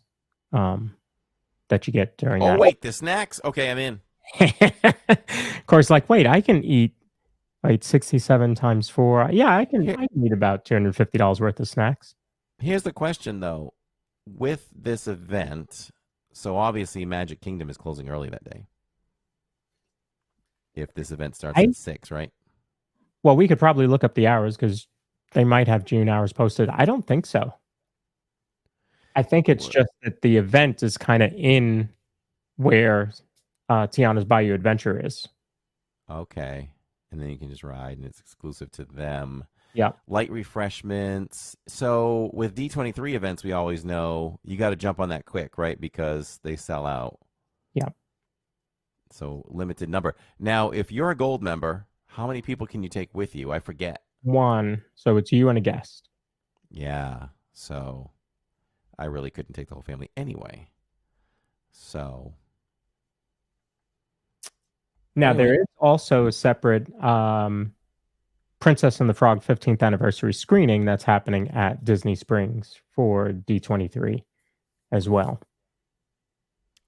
that you get during that. Oh, wait, the snacks? Okay, I'm in. Of course, wait, I can eat 67 times 4. Yeah, I can eat about $250 worth of snacks. Here's the question, though. With this event, so obviously Magic Kingdom is closing early that day. If this event starts at 6, right? Well, we could probably look up the hours because they might have June hours posted. I don't think so. I think it's just that the event is kind of in where Tiana's Bayou Adventure is. Okay. And then you can just ride, and it's exclusive to them. Yeah. Light refreshments. So with D23 events, we always know you got to jump on that quick, right? Because they sell out. Yeah. So limited number. Now, if you're a gold member, how many people can you take with you? I forget. 1. So it's you and a guest. Yeah. So I really couldn't take the whole family anyway. So. Now, there is also a separate Princess and the Frog 15th anniversary screening that's happening at Disney Springs for D23 as well.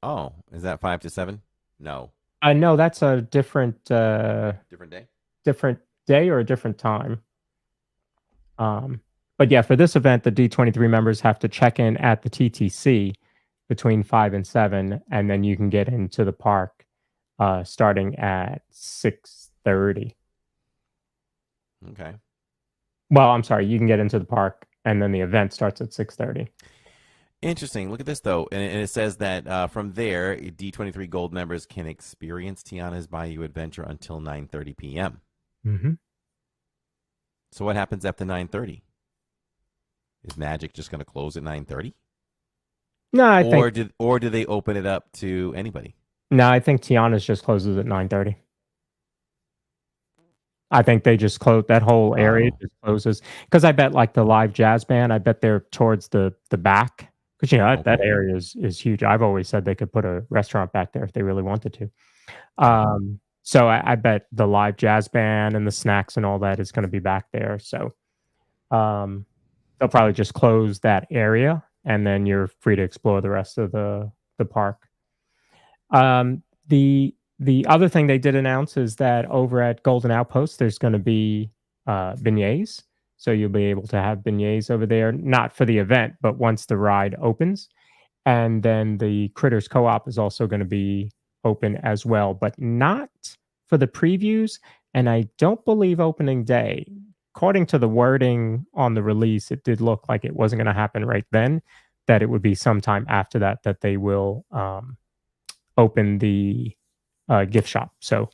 Oh, is that 5 to 7? No. No, that's a different different day? Different day or a different time. But yeah, for this event, the D23 members have to check in at the TTC between 5 and 7, and then you can get into the park starting at 6:30. Okay. Well, I'm sorry, you can get into the park, and then the event starts at 6:30. Interesting. Look at this, though. And it says that from there, D23 Gold members can experience Tiana's Bayou Adventure until 9:30 p.m. Mm-hmm. So what happens after 9:30? Is Magic just going to close at 9:30? No, I think... Or do they open it up to anybody? No, I think Tiana's just closes at 9:30. I think they just close that whole area just closes because I bet like the live jazz band, I bet they're towards the back because that Okay. area is huge. I've always said they could put a restaurant back there if they really wanted to. So I bet the live jazz band and the snacks and all that is going to be back there. So they'll probably just close that area and then you're free to explore the rest of the park. The other thing they did announce is that over at Golden Outpost, there's going to be beignets. So you'll be able to have beignets over there, not for the event, but once the ride opens. And then the Critters Co-op is also going to be open as well, but not for the previews. And I don't believe opening day. According to the wording on the release, it did look like it wasn't going to happen right then, that it would be sometime after that they will open the gift shop. So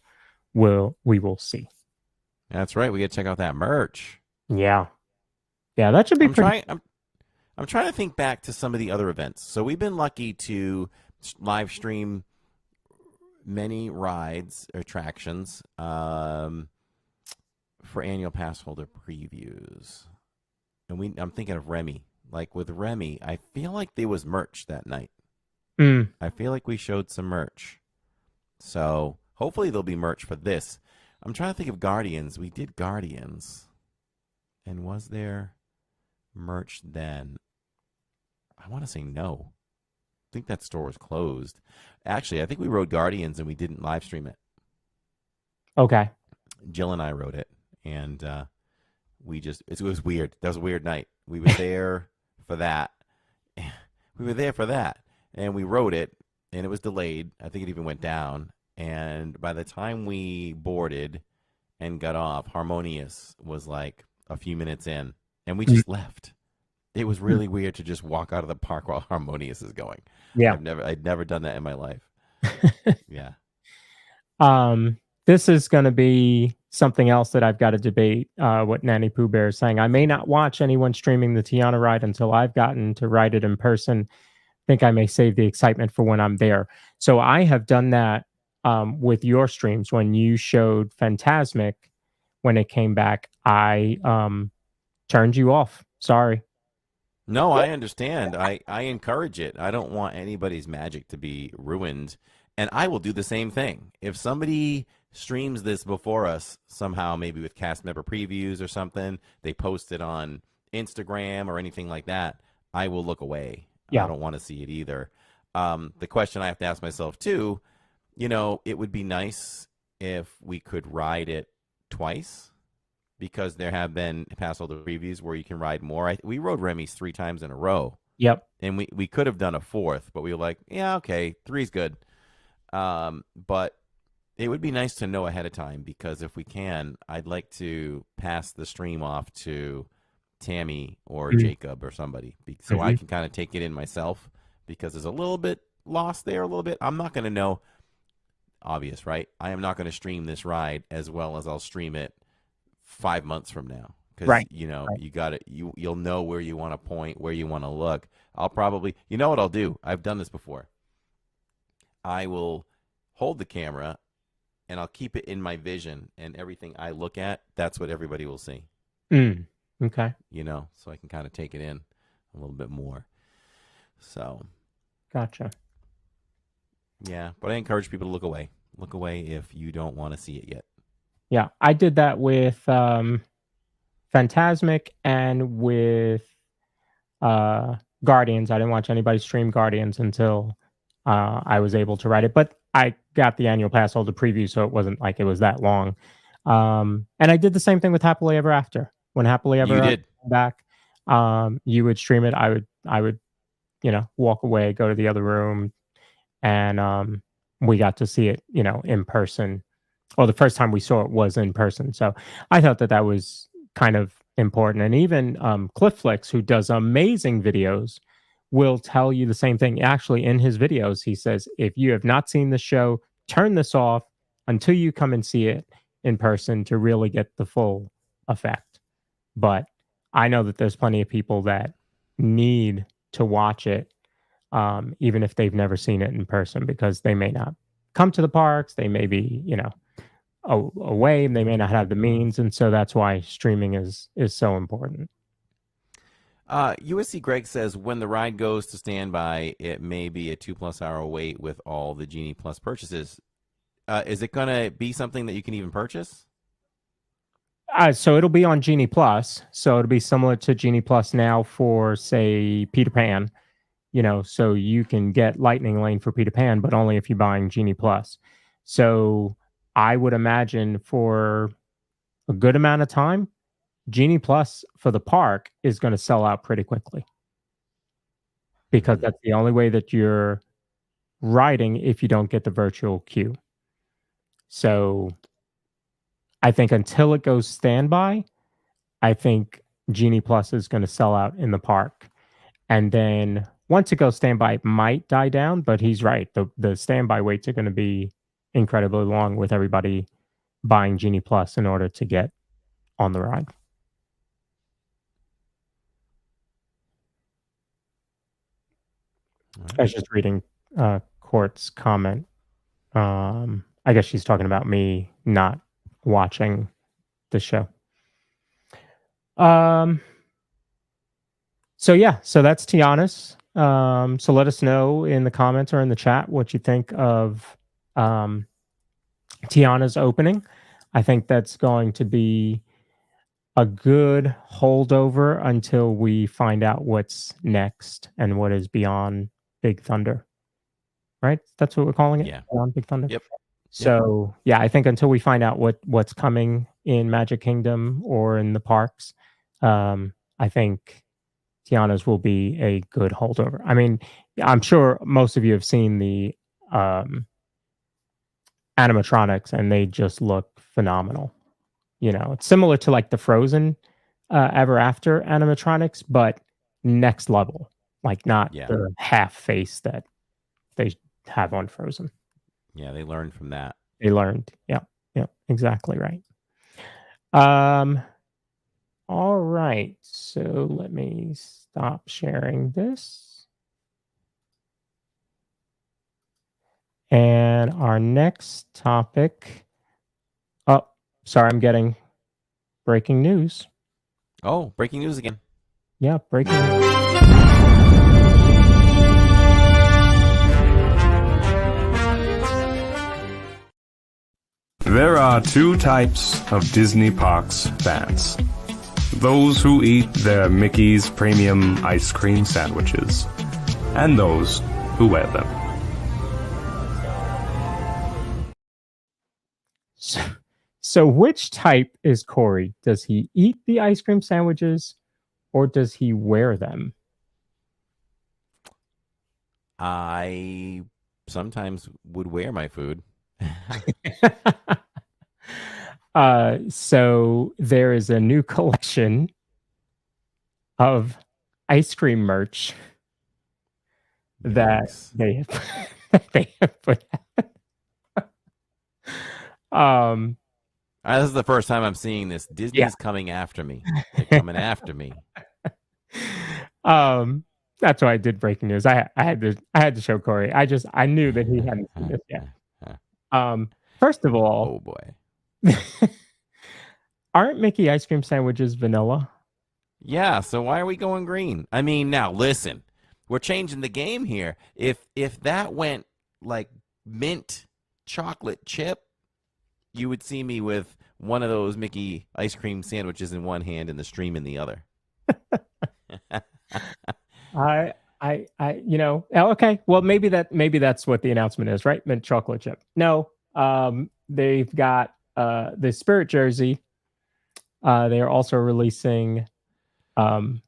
we will see. That's right. We got to check out that merch. Yeah, that should be pretty. I'm trying to think back to some of the other events. So we've been lucky to live stream many rides, attractions for annual pass holder previews. And I'm thinking of Remy. Like with Remy, I feel like there was merch that night. I feel like we showed some merch. So hopefully there'll be merch for this. I'm trying to think of Guardians. We did Guardians. And was there merch then? I want to say no. I think that store was closed. Actually, I think we rode Guardians and we didn't live stream it. Okay. Jill and I rode it. And it was weird. That was a weird night. We were there for that. And we rode it. And it was delayed. I think it even went down. And by the time we boarded and got off, Harmonious was like a few minutes in. And we just left. It was really weird to just walk out of the park while Harmonious is going. Yeah. I'd never done that in my life. Yeah. This is going to be something else that I've got to debate what Nanny Pooh Bear is saying. I may not watch anyone streaming the Tiana ride until I've gotten to ride it in person. Think I may save the excitement for when I'm there. So I have done that with your streams. When you showed Phantasmic, when it came back, I turned you off. Sorry. No, I understand. I encourage it. I don't want anybody's magic to be ruined. And I will do the same thing. If somebody streams this before us somehow, maybe with cast member previews or something, they post it on Instagram or anything like that, I will look away. Yeah. I don't want to see it either. The question I have to ask myself too, it would be nice if we could ride it twice, because there have been pass holder previews where you can ride more. We rode Remy's 3 times in a row. Yep. And we could have done a 4th, but we were like, yeah, okay, 3's good. But it would be nice to know ahead of time, because if we can, I'd like to pass the stream off to Tammy or Jacob or somebody, so I can kind of take it in myself, because there's a little bit lost there, a little bit. I'm not going to know. Obvious, right? I am not going to stream this ride as well as I'll stream it 5 months from now, because you got it. You'll know where you want to point, where you want to look. I'll probably, what I'll do. I've done this before. I will hold the camera and I'll keep it in my vision, and everything I look at, that's what everybody will see. Okay. So I can kind of take it in a little bit more. So. Gotcha. Yeah, but I encourage people to look away. Look away if you don't want to see it yet. Yeah, I did that with Phantasmic and with Guardians. I didn't watch anybody stream Guardians until I was able to ride it. But I got the annual pass holder preview, so it wasn't like it was that long. And I did the same thing with Happily Ever After. When Happily Ever After came back, you would stream it. I would walk away, go to the other room, and we got to see it, in person. Well, the first time we saw it was in person. So I thought that was kind of important. And even Clifflix, who does amazing videos, will tell you the same thing. Actually, in his videos, he says, if you have not seen the show, turn this off until you come and see it in person to really get the full effect. But I know that there's plenty of people that need to watch it, even if they've never seen it in person, because they may not come to the parks. They may be, away. They may not have the means, and so that's why streaming is so important. USC Greg says when the ride goes to standby, it may be a 2+ hour wait with all the Genie Plus purchases. Is it going to be something that you can even purchase? So it'll be on Genie Plus. So it'll be similar to Genie Plus now for, say, Peter Pan. So you can get Lightning Lane for Peter Pan, but only if you're buying Genie Plus. So I would imagine for a good amount of time, Genie Plus for the park is going to sell out pretty quickly, because that's the only way that you're riding if you don't get the virtual queue. So I think until it goes standby, I think Genie Plus is going to sell out in the park. And then once it goes standby, it might die down, but he's right. The standby waits are going to be incredibly long with everybody buying Genie Plus in order to get on the ride. I was just reading Court's comment. I guess she's talking about me not watching the show. So that's Tiana's. So let us know in the comments or in the chat what you think of Tiana's opening. I think that's going to be a good holdover until we find out what's next and what is beyond Big Thunder. Right? That's what we're calling it? Yeah. Beyond Big Thunder? Yep. So, I think until we find out what's coming in Magic Kingdom or in the parks, I think Tiana's will be a good holdover. I mean, I'm sure most of you have seen the animatronics, and they just look phenomenal. It's similar to like the Frozen Ever After animatronics, but next level, like not the half face that they have on Frozen. Yeah, they learned from that. They learned. Yeah, exactly right. All right, so let me stop sharing this. And our next topic. Oh, sorry, I'm getting breaking news. Oh, breaking news again. Yeah, breaking news. There are two types of Disney Parks fans. Those who eat their Mickey's Premium Ice Cream Sandwiches, and those who wear them. So which type is Corey? Does he eat the ice cream sandwiches or does he wear them? I sometimes would wear my food. So there is a new collection of ice cream merch that they have put out. This is the first time I'm seeing this. Disney's coming after me. They're coming after me. That's why I did breaking news. I had to show Corey. I knew that he hadn't seen this yet. First of all, oh boy, aren't Mickey ice cream sandwiches vanilla? Yeah. So why are we going green? I mean, now listen, we're changing the game here. If that went like mint chocolate chip, you would see me with one of those Mickey ice cream sandwiches in one hand and the stream in the other. Okay. Well, maybe that's what the announcement is, right? Mint chocolate chip. No, they've got the Spirit jersey. They are also releasing. I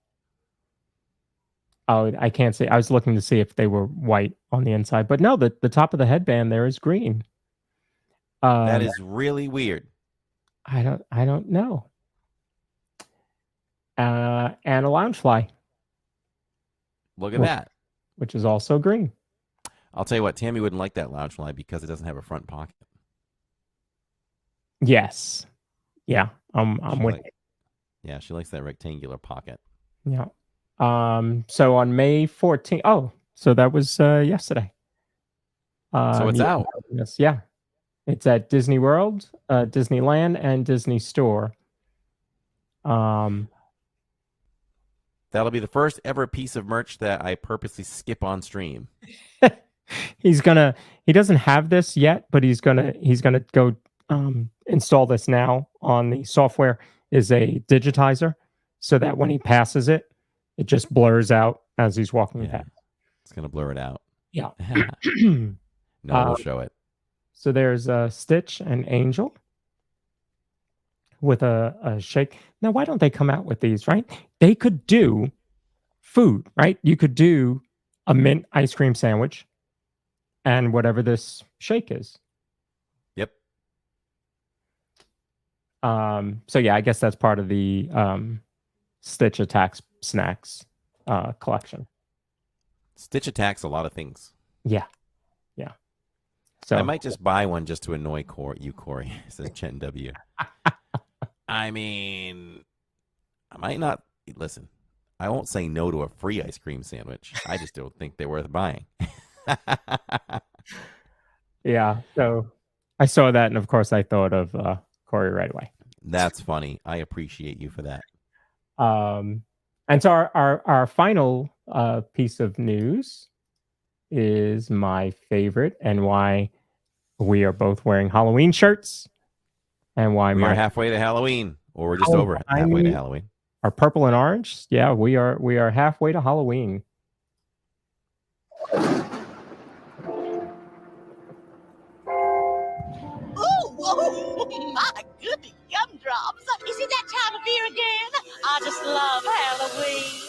can't say. I was looking to see if they were white on the inside, but no. The top of the headband there is green. That is really weird. I don't know. And a Loungefly. Look at that. Which is also green. I'll tell you what, Tammy wouldn't like that Loungefly because it doesn't have a front pocket. Yes. Yeah. I'm with it. Yeah, she likes that rectangular pocket. Yeah. So on May 14th. Oh, so that was yesterday. So it's out. Yes. Yeah. It's at Disney World, Disneyland, and Disney Store. That'll be the first ever piece of merch that I purposely skip on stream. He doesn't have this yet, but he's gonna go install this now on the software. Is a digitizer, so that when he passes it, it just blurs out as he's walking Yeah. past. It's gonna blur it out. Yeah. No, we'll show it. So there's Stitch and Angel with a shake. Now, why don't they come out with these, right? They could do food, right? You could do a mint ice cream sandwich and whatever this shake is. Yep. So yeah, I guess that's part of the Stitch Attacks snacks collection. Stitch attacks a lot of things. Yeah. So I might just buy one just to annoy you, Corey, says Chen W. I mean, I might not listen. I won't say no to a free ice cream sandwich. I just don't think they're worth buying. yeah. So I saw that, and of course, I thought of Corey right away. That's funny. I appreciate you for that. And so our final piece of news is my favorite, and why we are both wearing Halloween shirts, and why we are halfway to Halloween, or we're just over halfway to Halloween. Our purple and orange, yeah, we are halfway to Halloween. Oh, my goodness, gumdrops. Is it that time of year again? I just love Halloween.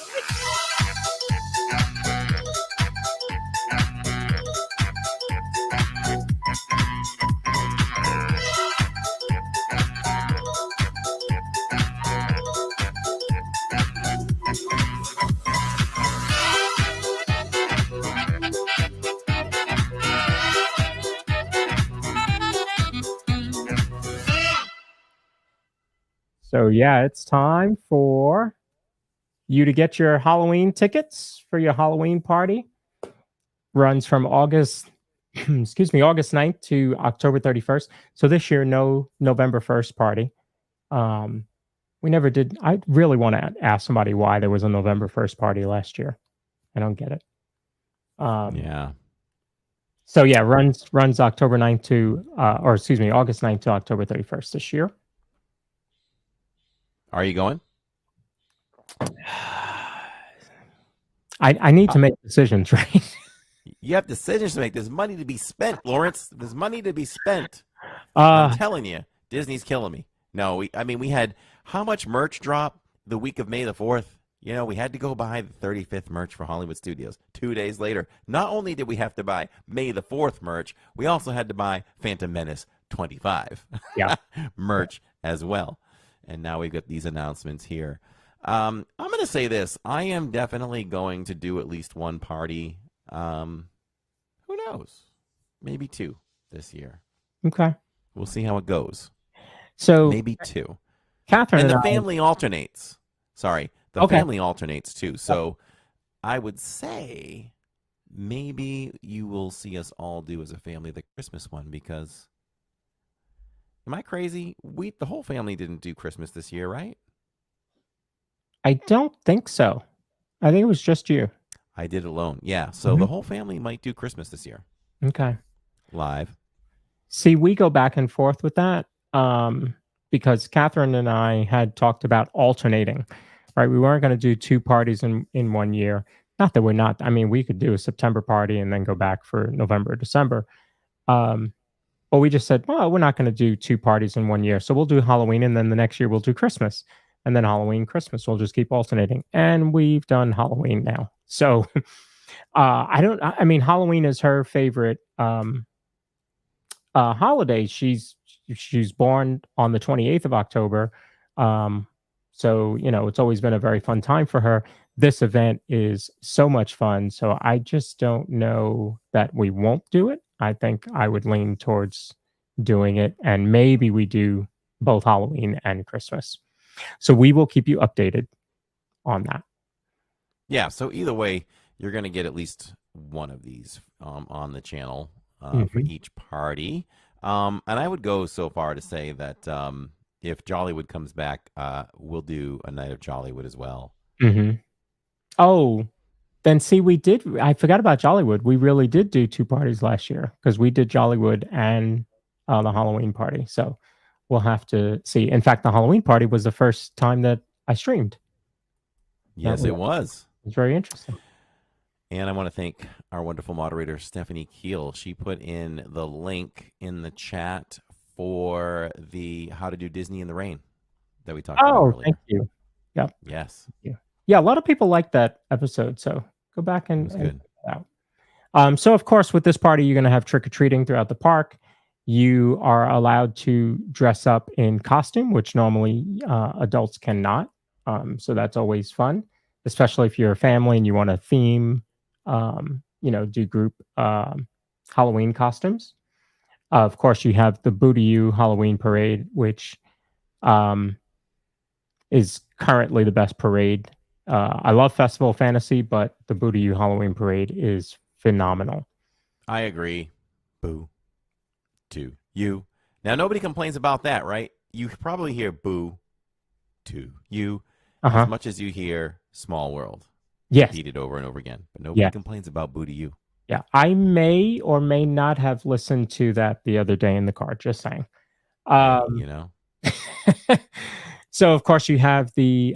So yeah, it's time for you to get your Halloween tickets for your Halloween party. Runs from August 9th to October 31st. So this year, no November 1st party. We never did. I really want to ask somebody why there was a November 1st party last year. I don't get it. Yeah. So yeah, runs October 9th to August 9th to October 31st this year. Are you going? I need to make decisions, right? You have decisions to make. There's money to be spent, Lawrence. There's money to be spent. I'm telling you, Disney's killing me. No, we had how much merch drop the week of May the 4th? You know, we had to go buy the 35th merch for Hollywood Studios. 2 days later, not only did we have to buy May the 4th merch, we also had to buy Phantom Menace 25 merch as well. And now we've got these announcements here. I'm going to say this. I am definitely going to do at least one party. Who knows? Maybe 2 this year. Okay. We'll see how it goes. So maybe 2. Catherine and the family alternates. Sorry. The family alternates too. So I would say maybe you will see us all do as a family the Christmas one, because am I crazy? The whole family didn't do Christmas this year, right? I don't think so. I think it was just you. I did it alone. Yeah. So the whole family might do Christmas this year. Okay. Live. See, we go back and forth with that because Catherine and I had talked about alternating, right? We weren't going to do 2 parties in 1 year. Not that we're not. I mean, we could do a September party and then go back for November, December. But we just said, well, we're not going to do 2 parties in 1 year. So we'll do Halloween, and then the next year we'll do Christmas. And then Halloween, Christmas. We'll just keep alternating. And we've done Halloween now. So Halloween is her favorite holiday. She's born on the 28th of October. So, it's always been a very fun time for her. This event is so much fun. So I just don't know that we won't do it. I think I would lean towards doing it. And maybe we do both Halloween and Christmas. So we will keep you updated on that. Yeah. So either way, you're going to get at least one of these on the channel for each party. And I would go so far to say that if Jollywood comes back, we'll do a night of Jollywood as well. Mm-hmm. Oh, then see, I forgot about Jollywood. We really did do 2 parties last year because we did Jollywood and the Halloween party. So we'll have to see. In fact, the Halloween party was the first time that I streamed. Yes, it was. It's very interesting. And I want to thank our wonderful moderator, Stephanie Keel. She put in the link in the chat for the How to Do Disney in the Rain that we talked about earlier. Thank you. Yeah. Yes. Yeah, a lot of people like that episode. So go back and It was good. check it out. So, of course, with this party, you're going to have trick-or-treating throughout the park. You are allowed to dress up in costume, which normally adults cannot. So that's always fun, especially if you're a family and you want to theme, do group Halloween costumes. Of course, you have the Boo-to-You Halloween Parade, which is currently the best parade. I love Festival Fantasy, but the Boo-to-You Halloween Parade is phenomenal. I agree. Boo to you. Now, nobody complains about that, right? You probably hear boo to you as much as you hear Small World. Yes. Repeated over and over again. But nobody complains about boo to you. Yeah. I may or may not have listened to that the other day in the car, just saying. So, of course, you have the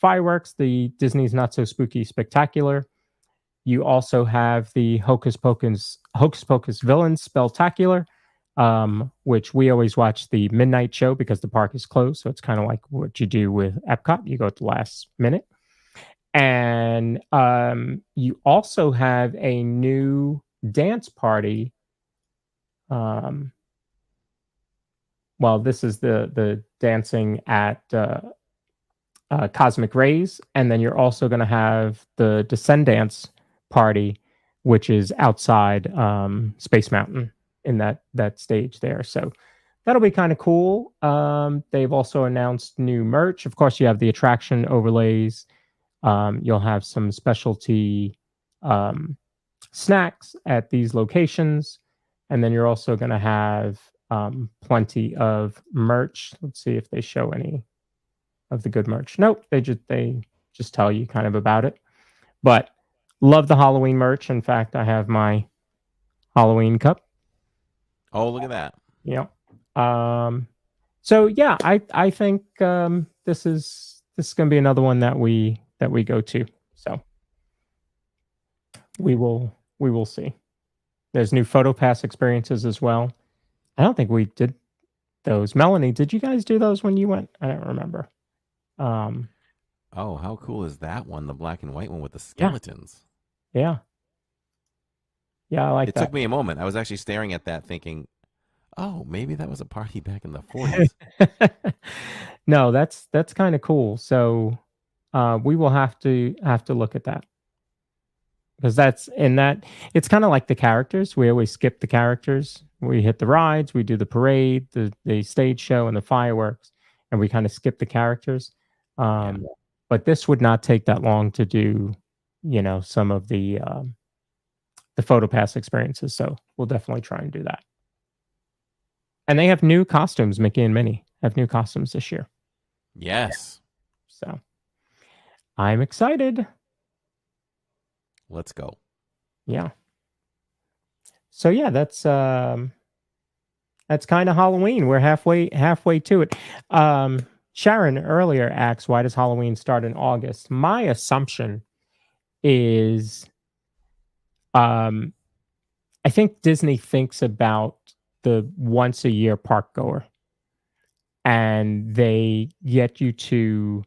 fireworks, the Disney's Not So Spooky Spectacular. You also have the Hocus Pocus Villain Spectacular, which we always watch the midnight show because the park is closed. So it's kind of like what you do with Epcot. You go at the last minute. And you also have a new dance party. This is the dancing at Cosmic Rays, and then you're also going to have the Descendants party, which is outside Space Mountain in that stage there. So that'll be kind of cool. They've also announced new merch. Of course, you have the attraction overlays. You'll have some specialty snacks at these locations, and then you're also going to have plenty of merch. Let's see if they show any of the good merch. Nope, they just tell you kind of about it. But love the Halloween merch. In fact, I have my Halloween cup. Oh, look at that. Yeah. So yeah, I think this is going to be another one that we go to. So we will see. There's new photo pass experiences as well. I don't think we did those. Melanie, did you guys do those when you went? I don't remember. Oh, how cool is that one? The black and white one with the skeletons. Yeah. Yeah, I like it. That. It took me a moment. I was actually staring at that thinking, oh, maybe that was a party back in the 40s. No, that's kind of cool. So we will have to look at that. Because it's kind of like the characters. We always skip the characters. We hit the rides, we do the parade, the stage show, and the fireworks, and we kind of skip the characters. But this would not take that long to do, some of the photo pass experiences. So we'll definitely try and do that. And they have new costumes. Mickey and Minnie have new costumes this year. Yes. So I'm excited. Let's go. Yeah. So yeah, that's kind of Halloween. We're halfway to it. Sharon earlier asked, why does Halloween start in August? My assumption is I think Disney thinks about the once a year park goer, and they get you to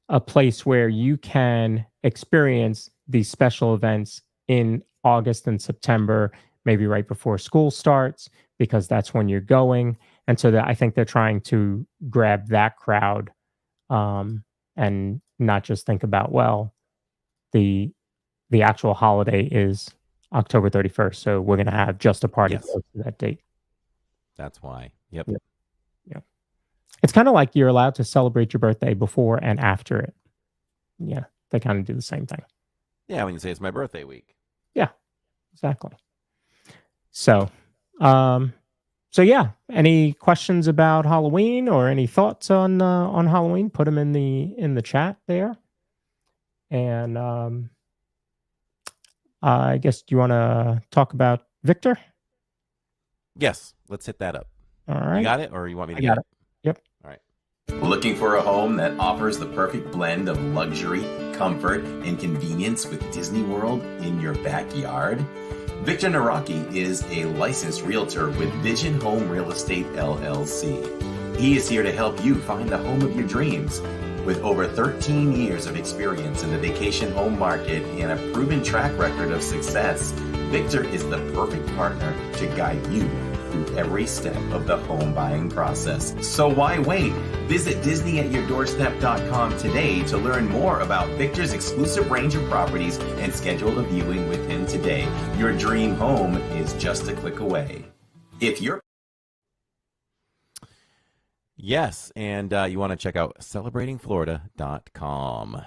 a place where you can experience these special events in August and September, maybe right before school starts, because that's when you're going. And so I think they're trying to grab that crowd and not just think about, the actual holiday is October 31st. So we're going to have just a party close to that date. That's why. Yep. It's kind of like you're allowed to celebrate your birthday before and after it. Yeah. They kind of do the same thing. Yeah. When you say it's my birthday week. Yeah, exactly. So, So yeah, any questions about Halloween or any thoughts on Halloween? Put them in the chat there. And I guess, do you want to talk about Victor? Yes, let's hit that up. All You right. got it, or you want me to I got get it. Yep. All right. Looking for a home that offers the perfect blend of luxury, comfort, and convenience with Disney World in your backyard? Victor Naraki is a licensed realtor with Vision Home Real Estate LLC. He is here to help you find the home of your dreams. With over 13 years of experience in the vacation home market and a proven track record of success, Victor is the perfect partner to guide you through every step of the home buying process. So why wait? Visit DisneyAtYourDoorstep.com today to learn more about Victor's exclusive range of properties and schedule a viewing with him today. Your dream home is just a click away. If you're Yes, and you want to check out celebratingflorida.com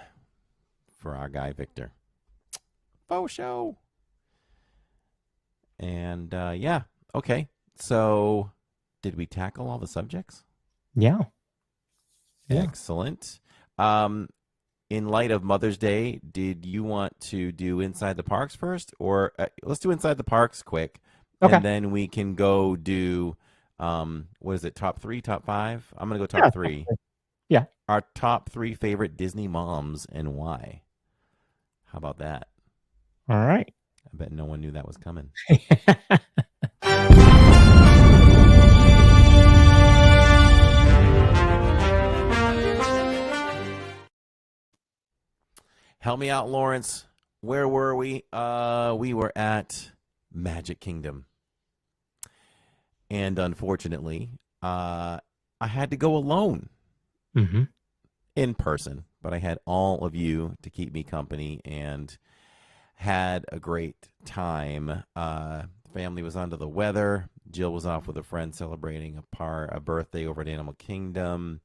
for our guy Victor. Faux show. And yeah, okay. So did we tackle all the subjects? Yeah. Excellent. In light of Mother's Day, did you want to do Inside the Parks first? Or let's do Inside the Parks quick. Okay. And then we can go do, what is it, top 3, top 5? I'm going to go top 3. Yeah. Our top 3 favorite Disney moms and why. How about that? All right. I bet no one knew that was coming. Help me out, Lawrence. Where were we? We were at Magic Kingdom. And unfortunately, I had to go alone in person. But I had all of you to keep me company and had a great time. Family was under the weather. Jill was off with a friend celebrating a birthday over at Animal Kingdom.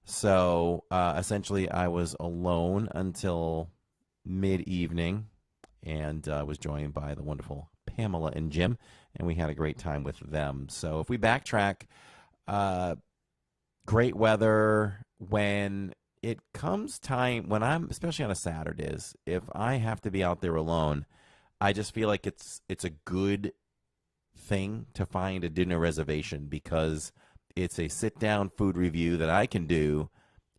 So essentially, I was alone until mid-evening and was joined by the wonderful Pamela and Jim, and we had a great time with them. So if we backtrack, great weather. When it comes time, when I'm, especially on a Saturdays, if I have to be out there alone, I just feel like it's a good thing to find a dinner reservation because it's a sit-down food review that I can do,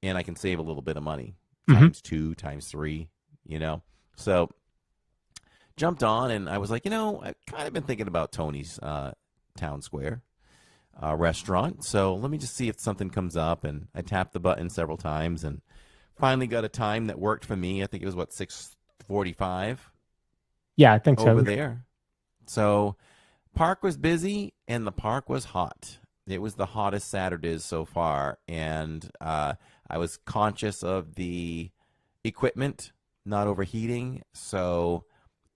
and I can save a little bit of money, times 2, times 3, you know. So jumped on, and I was like, I've kind of been thinking about Tony's Town Square restaurant. So let me just see if something comes up, and I tapped the button several times, and finally got a time that worked for me. I think it was, 6:45? Yeah, I think so. Over there. So park was busy, and the park was hot. It was the hottest Saturdays so far, and I was conscious of the equipment not overheating, so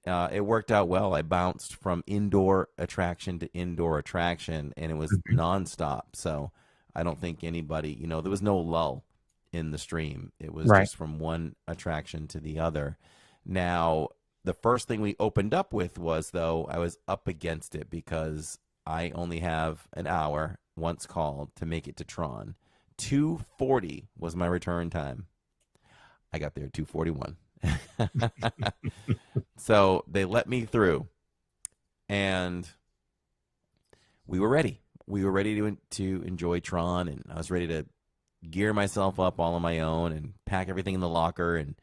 it worked out well. I bounced from indoor attraction to indoor attraction, and it was nonstop. So I don't think anybody, there was no lull in the stream. It was just from one attraction to the other. Now, the first thing we opened up with was, though, I was up against it because I only have an hour, once called, to make it to Tron. 2:40 was my return time. I got there at 2:41. So they let me through, and we were ready. We were ready to enjoy Tron, and I was ready to gear myself up all on my own and pack everything in the locker and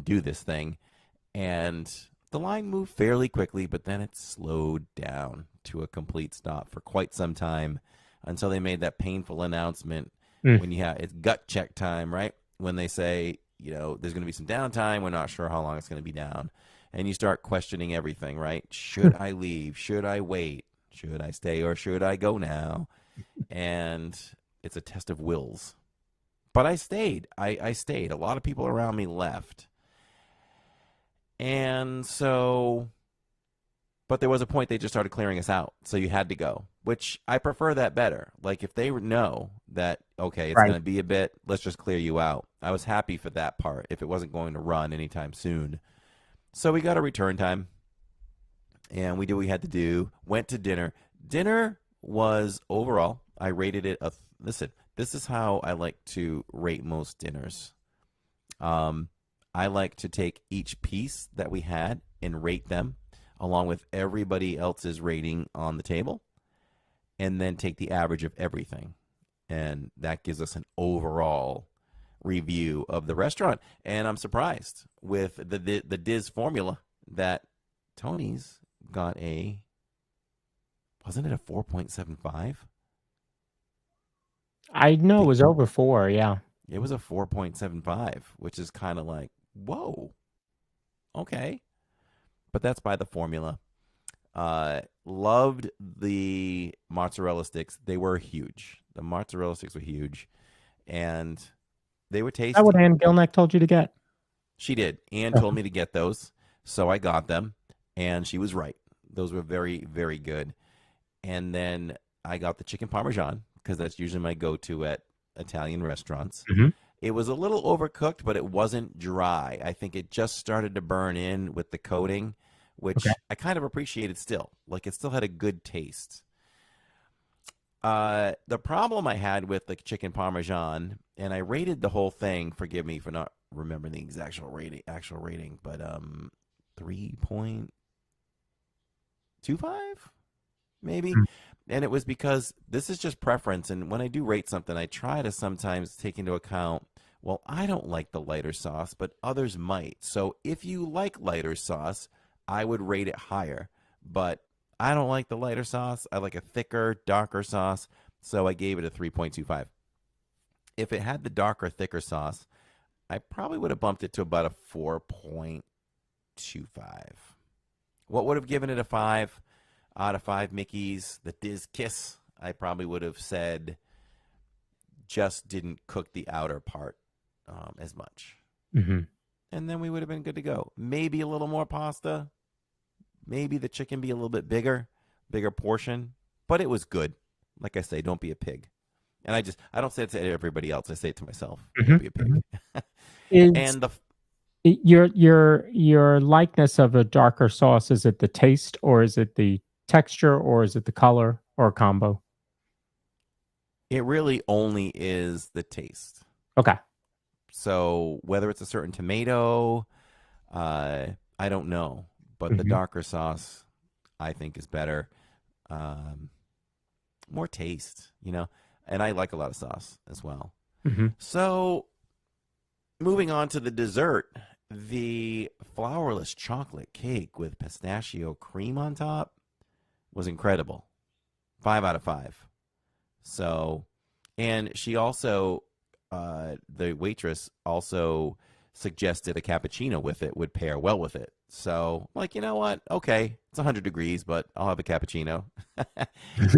do this thing. And the line moved fairly quickly, but then it slowed down to a complete stop for quite some time until they made that painful announcement when it's gut check time, right? When they say, there's going to be some downtime. We're not sure how long it's going to be down. And you start questioning everything, right? Should I leave? Should I wait? Should I stay or should I go now? And it's a test of wills. But I stayed. I stayed. A lot of people around me left. And so, but there was a point they just started clearing us out. So you had to go, which I prefer that better. Like if they know that, okay, it's going to be a bit, let's just clear you out. I was happy for that part if it wasn't going to run anytime soon. So we got a return time, and we did what we had to do, went to dinner. Dinner was overall, I rated it listen, this is how I like to rate most dinners. I like to take each piece that we had and rate them along with everybody else's rating on the table, and then take the average of everything. And that gives us an overall review of the restaurant. And I'm surprised with the Diz formula that Tony's got wasn't it a 4.75? I know it was over 4, yeah. It was a 4.75, which is kind of like, whoa, okay. But that's by the formula. Loved the mozzarella sticks. They were huge. The mozzarella sticks were huge, and they were tasty. That's what Ann Gilneck told you to get. She did. Ann told me to get those, so I got them, and she was right. Those were very, very good. And then I got the chicken parmesan, because that's usually my go-to at Italian restaurants. Mm-hmm. It was a little overcooked, but it wasn't dry. I think it just started to burn in with the coating, which I kind of appreciated still. Like, it still had a good taste. The problem I had with the chicken parmesan, and I rated the whole thing, forgive me for not remembering the actual rating, but 3.25 maybe. And it was because this is just preference, and when I do rate something, I try to sometimes take into account, well, I don't like the lighter sauce, but others might. So if you like lighter sauce, I would rate it higher. But I don't like the lighter sauce. I like a thicker, darker sauce, so I gave it a 3.25. If it had the darker, thicker sauce, I probably would have bumped it to about a 4.25. What would have given it a 5 out of 5 Mickeys? The Diz Kiss, I probably would have said just didn't cook the outer part as much. Mm-hmm. And then we would have been good to go. Maybe a little more pasta. Maybe the chicken be a little bit bigger portion. But it was good. Like I say, don't be a pig. And I don't say it to everybody else. I say it to myself. Mm-hmm. Don't be a pig. And your likeness of a darker sauce, is it the taste, or is it the texture, or is it the color, or a combo? It really only is the taste. Okay. So whether it's a certain tomato, I don't know. But the darker sauce, I think, is better. More taste, And I like a lot of sauce as well. Mm-hmm. So moving on to the dessert, the flourless chocolate cake with pistachio cream on top was incredible. 5 out of 5. So, and she also, the waitress also suggested a cappuccino with it would pair well with it. So, like, you know what? Okay, it's 100 degrees, but I'll have a cappuccino.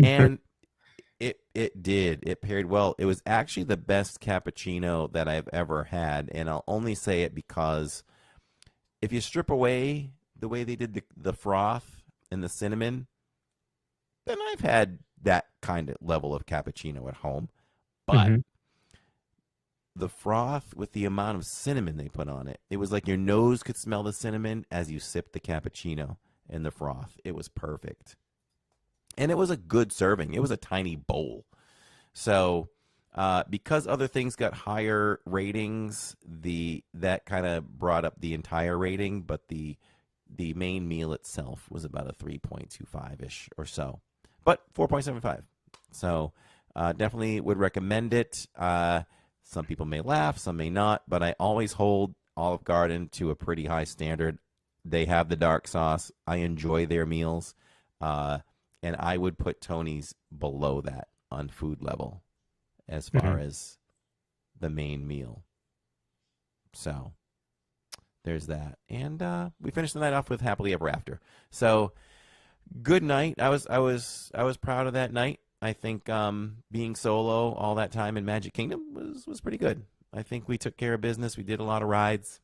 And it did. It paired well. It was actually the best cappuccino that I've ever had, and I'll only say it because if you strip away the way they did the froth and the cinnamon, then I've had that kind of level of cappuccino at home. But the froth with the amount of cinnamon they put on it, it was like your nose could smell the cinnamon as you sipped the cappuccino and the froth. It was perfect. And it was a good serving. It was a tiny bowl. So because other things got higher ratings, that kind of brought up the entire rating, but the main meal itself was about a 3.25-ish or so. But 4.75. So definitely would recommend it. Some people may laugh, some may not, but I always hold Olive Garden to a pretty high standard. They have the dark sauce. I enjoy their meals. And I would put Tony's below that on food level as far as the main meal. So there's that. And we finished the night off with Happily Ever After. So good night. I was proud of that night. I think being solo all that time in Magic Kingdom was pretty good. I think we took care of business. We did a lot of rides,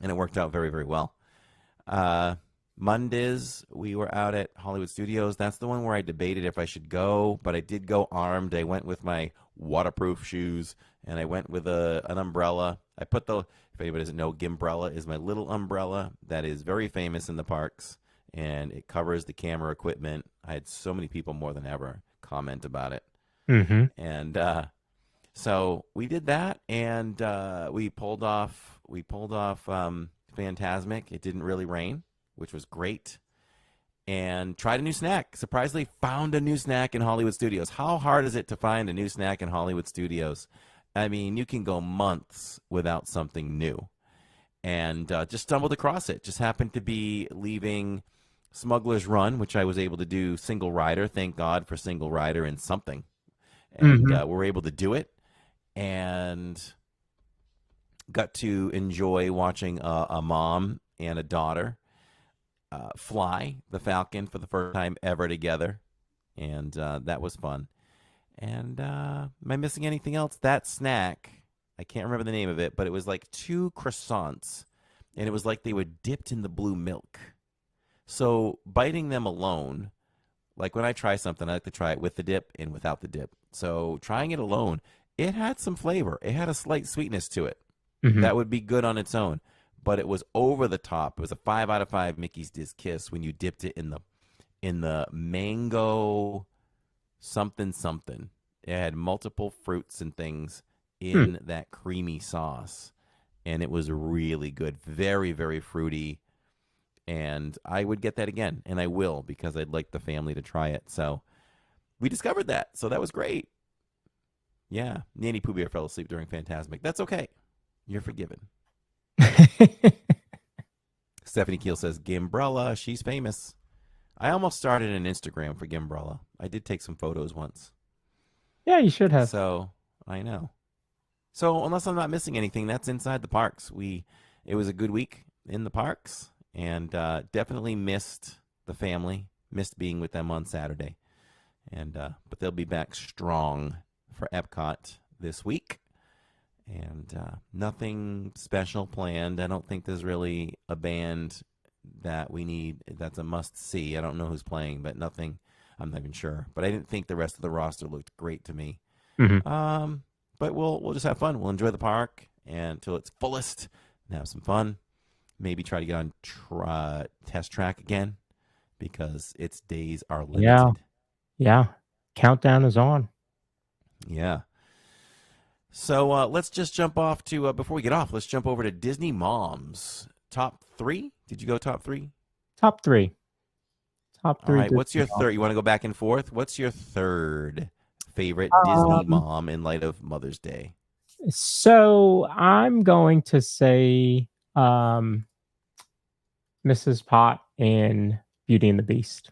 and it worked out very, very well. Mondays, we were out at Hollywood Studios. That's the one where I debated if I should go, but I did go armed. I went with my waterproof shoes, and I went with an umbrella. I put if anybody doesn't know, Gimbrella is my little umbrella that is very famous in the parks. and it covers the camera equipment. I had so many people more than ever comment about it. Mm-hmm. And so we did that, and we pulled off Phantasmic. It didn't really rain, which was great. And tried a new snack. Surprisingly, found a new snack in Hollywood Studios. How hard is it to find a new snack in Hollywood Studios? I mean, you can go months without something new. And just stumbled across it. Just happened to be leaving Smuggler's Run, which I was able to do single rider. Thank God for single rider and something. And we were able to do it. And got to enjoy watching a mom and a daughter fly the Falcon for the first time ever together, and that was fun. And am I missing anything else? That snack, I can't remember the name of it, but it was like 2 croissants, and it was like they were dipped in the blue milk. So biting them alone, like when I try something, I like to try it with the dip and without the dip. So trying it alone, it had some flavor. It had a slight sweetness to it. That would be good on its own. But it was over the top. It was a 5 out of 5 Mickey's Diz Kiss when you dipped it in the mango something something. It had multiple fruits and things in that creamy sauce, and it was really good. Very, very fruity, and I would get that again, and I will, because I'd like the family to try it. So we discovered that, so that was great. Yeah, Nanny Pooh Bear fell asleep during Phantasmic. That's okay. You're forgiven. Stephanie Keel says, Gimbrella, she's famous. I almost started an Instagram for Gimbrella. I did take some photos once. Yeah, you should have. So, I know. So, unless I'm not missing anything, that's Inside the Parks. It was a good week in the parks, and definitely missed the family, missed being with them on Saturday. And but they'll be back strong for Epcot this week. And nothing special planned. I don't think there's really a band that we need that's a must-see. I don't know who's playing, but nothing. I'm not even sure. But I didn't think the rest of the roster looked great to me. But we'll just have fun. We'll enjoy the park until it's fullest and have some fun. Maybe try to get on Test Track again, because its days are limited. Yeah. Countdown is on. Yeah. So let's just jump off to, before we get off, let's jump over to Disney Moms. Top 3? Did you go top 3? Top 3. Top 3. All right, what's your third? You want to go back and forth? What's your third favorite Disney mom in light of Mother's Day? So I'm going to say Mrs. Pot in Beauty and the Beast.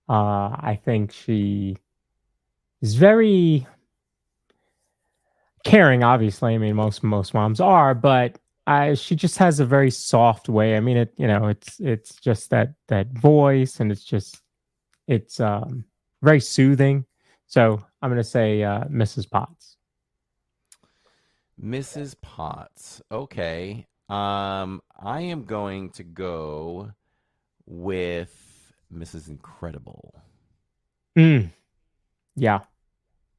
I think she is very caring, obviously. I mean, most moms are, but she just has a very soft way. I mean, it's just that voice, and it's very soothing. So I'm going to say Mrs. Potts. Mrs. Potts. Okay. I am going to go with Mrs. Incredible. Yeah.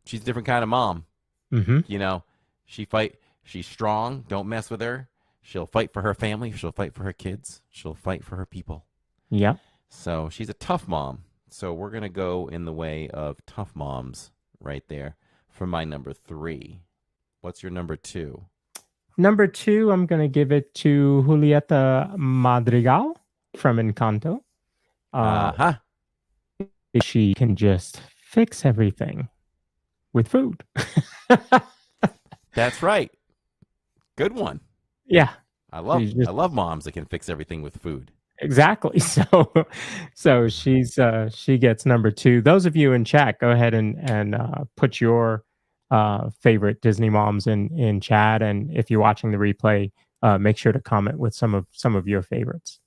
She's a different kind of mom. You know, she's strong. Don't mess with her. She'll fight for her family. She'll fight for her kids. She'll fight for her people. Yeah. So she's a tough mom. So we're going to go in the way of tough moms right there for my number 3. What's your number 2? Number 2, I'm going to give it to Julieta Madrigal from Encanto. She can just fix everything with food. That's right. Good one. Yeah. I love moms that can fix everything with food. Exactly. So she gets number 2. Those of you in chat, go ahead and put your favorite Disney moms in chat, and if you're watching the replay, make sure to comment with some of your favorites.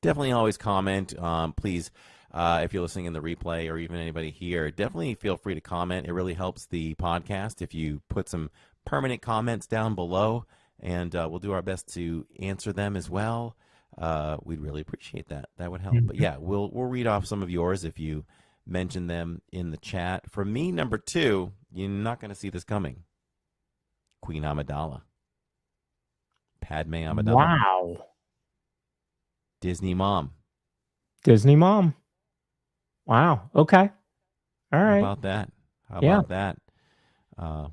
Definitely always comment. Please, if you're listening in the replay, or even anybody here, definitely feel free to comment. It really helps the podcast if you put some permanent comments down below, and we'll do our best to answer them as well. We'd really appreciate that. That would help. But yeah, we'll read off some of yours if you mention them in the chat. For me, number 2, you're not going to see this coming. Queen Amidala. Padme Amidala. Wow. Disney mom. Disney mom. Wow. Okay. All How right. about that? How Yeah. about that?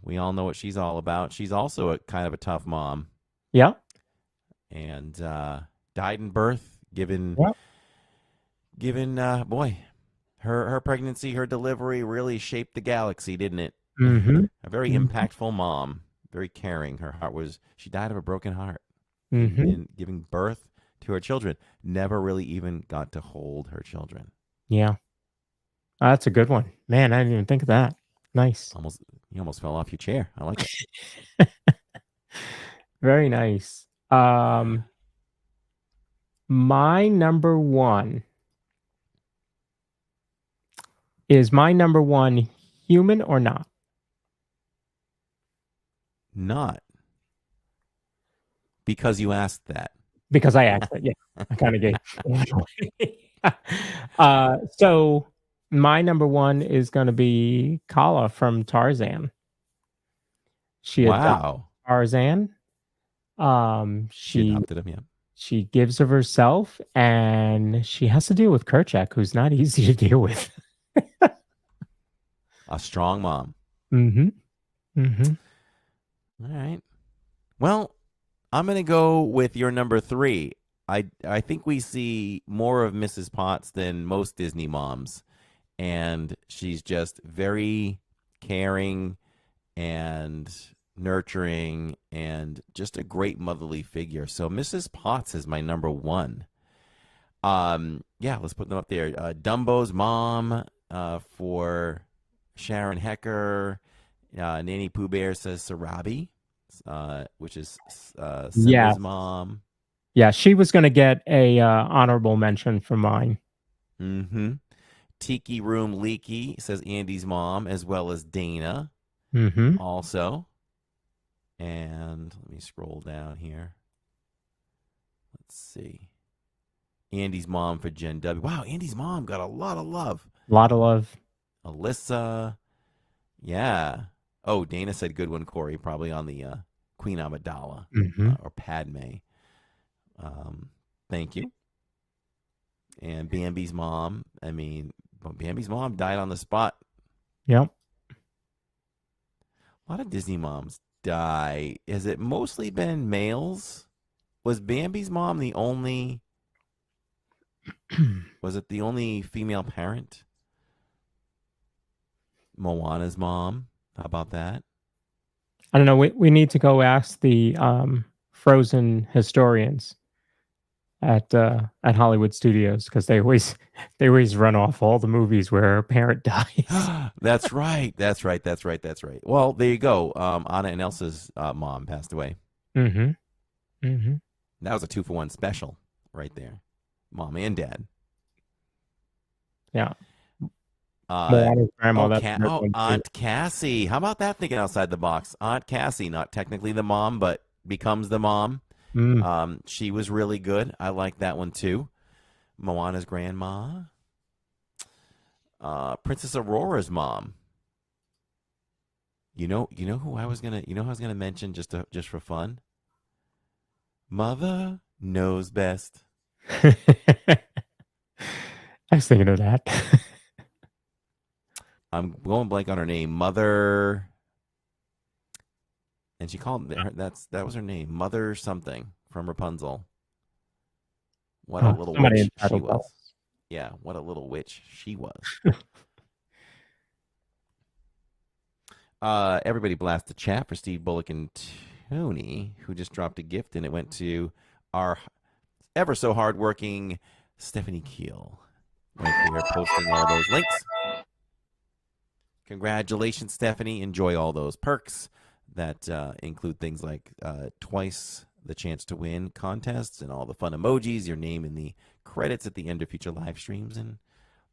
We all know what she's all about. She's also a kind of a tough mom, Yeah. and died in birth. Given boy, her pregnancy, her delivery really shaped the galaxy, didn't it? Mm-hmm. A very Mhm. impactful mom, very caring. She died of a broken heart Mm-hmm. in giving birth to her children. Never really even got to hold her children. Yeah. That's a good one. Man, I didn't even think of that. Nice. You almost fell off your chair. I like it. Very nice. My number one is my number one human or not? Not because you asked that. Because I asked it. Yeah. I kind of gave. So my number one is going to be Kala from Tarzan. She adopted Wow. Tarzan. She adopted him, yeah. She gives of herself, and she has to deal with Kerchak, who's not easy to deal with. A strong mom. Mm-hmm. Mm-hmm. All right. Well, I'm going to go with your number 3. I think we see more of Mrs. Potts than most Disney moms, and she's just very caring and nurturing and just a great motherly figure. So Mrs. Potts is my number 1. Yeah, let's put them up there. Dumbo's mom for Sharon Hecker. Nanny Pooh Bear says Sarabi, which is Simba's Yeah. mom. Yeah, she was going to get a honorable mention for mine. Mm-hmm. Tiki Room Leaky says Andy's mom, as well as Dana. Mm-hmm. Also. And let me scroll down here. Let's see. Andy's mom for Jen W. Wow, Andy's mom got a lot of love. A lot of love. Alyssa. Yeah. Oh, Dana said good one, Corey. Probably on the Queen Amidala or Padme. Thank you. And Bambi's mom. I mean, Bambi's mom died on the spot. Yep. A lot of Disney moms die. Has it mostly been males? Was Bambi's mom the only? Was it the only female parent? Moana's mom. How about that? I don't know. We need to go ask the Frozen historians at Hollywood Studios, because they always run off all the movies where a parent dies. That's right. That's right. Well, there you go. Anna and Elsa's mom passed away. Mm-hmm. Mm-hmm. That was a 2-for-1 special right there. Mom and dad. Yeah. Moana's grandma. Aunt Cassie. How about that, thinking outside the box? Aunt Cassie, not technically the mom, but becomes the mom. She was really good. I like that one too. Moana's grandma. Princess Aurora's mom. You know who I was gonna mention just for fun? Mother knows best. I was thinking of that. I'm going blank on her name. Mother, and she called that was her name. Mother something from Rapunzel. What a little witch she was. Yeah, what a little witch she was. Everybody blast the chat for Steve Bullock and Tony, who just dropped a gift, and it went to our ever so hardworking Stephanie Keel. Right there, posting all those links. Congratulations, Stephanie. Enjoy all those perks that include things like twice the chance to win contests and all the fun emojis, your name in the credits at the end of future live streams, and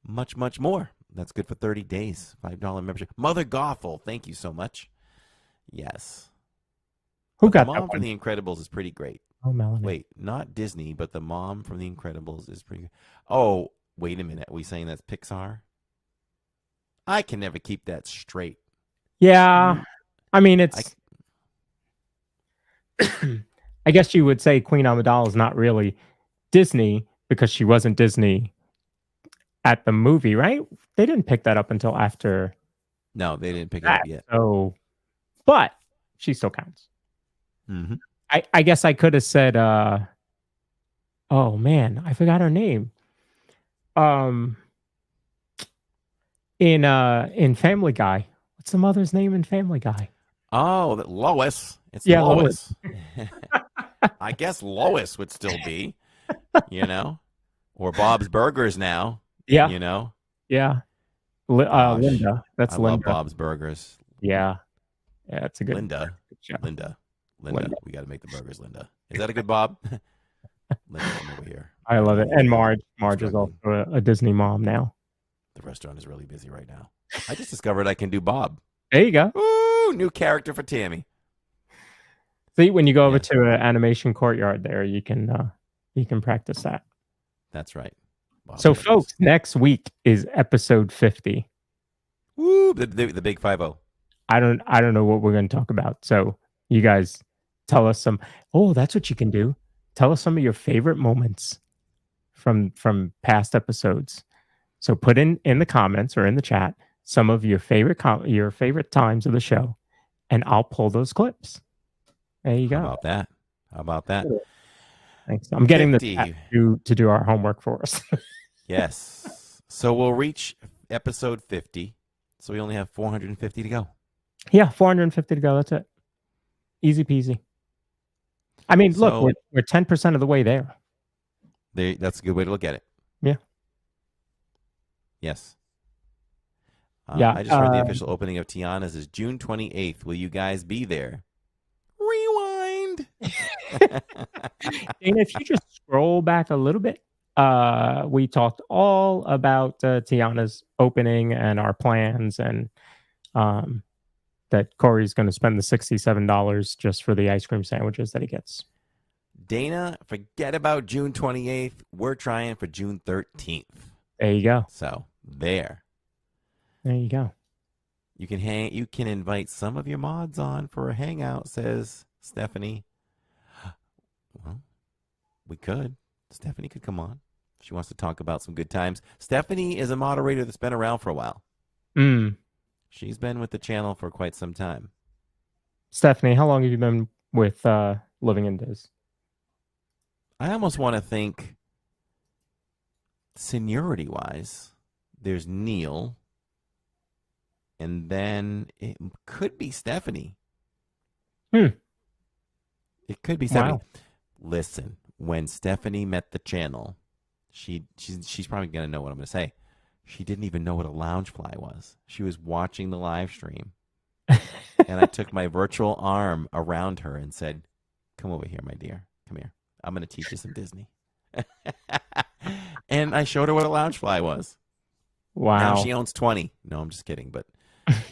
much, much more. That's good for 30 days. $5 membership. Mother Gothel, thank you so much. Yes. Who But got the that mom from one? The Incredibles is pretty great. Oh, Melanie. Wait, not Disney, but the mom from The Incredibles is pretty good. Oh, wait a minute. Are we saying that's Pixar? I can never keep that straight. Yeah. I mean, it's... I guess you would say Queen Amidala is not really Disney, because she wasn't Disney at the movie, right? They didn't pick that up until after No, they didn't pick it that. up yet. So, but she still counts. Mm-hmm. I guess I could have said, oh man, I forgot her name. In Family Guy. What's the mother's name in Family Guy? Oh, Lois. It's Yeah, Lois. I guess Lois would still be, or Bob's Burgers now. Yeah. Gosh, Linda. That's I Linda. love Bob's Burgers. Yeah, it's a good Linda. show. Linda. Linda. We got to make the burgers, Linda. Is that a good Bob? Linda, come over here. I love it. And Marge is Struggling. also a Disney mom now. The restaurant is really busy right now. I just discovered I can do Bob. There you go. Ooh, new character for Tammy. See, when you go over to an animation courtyard there, you can practice that. That's right. Bob So, Burgers. folks, next week is episode 50. Woo, the big 50. I don't know what we're going to talk about. So, you guys tell us some. Oh, that's what you can do. Tell us some of your favorite moments from past episodes. So, put in the comments or in the chat some of your favorite times of the show, and I'll pull those clips. There you go. How about that? Thanks. I'm getting 50. the chat to do our homework for us. Yes. So we'll reach episode 50. So we only have 450 to go. Yeah, 450 to go. That's it. Easy peasy. I mean, look, we're 10% of the way there. That's a good way to look at it. Yeah. Yes. Yeah. I just heard the official opening of Tiana's is June 28th. Will you guys be there? Rewind. And if you just scroll back a little bit, we talked all about Tiana's opening and our plans, and that Corey's going to spend the $67 just for the ice cream sandwiches that he gets. Dana, forget about June 28th. We're trying for June 13th. There you go. So there you go. You can invite some of your mods on for a hangout, says Stephanie. Well, we could. Stephanie could come on. She wants to talk about some good times. Stephanie is a moderator that's been around for a while. She's been with the channel for quite some time. Stephanie, how long have you been with Living in Diz? I almost want to think seniority-wise, there's Neil, and then it could be Stephanie. It could be Stephanie. Wow. Listen, when Stephanie met the channel, she's probably going to know what I'm going to say. She didn't even know what a loungefly was. She was watching the live stream. And I took my virtual arm around her and said, come over here, my dear. Come here. I'm going to teach you some Disney. And I showed her what a loungefly was. Wow. Now she owns 20. No, I'm just kidding. But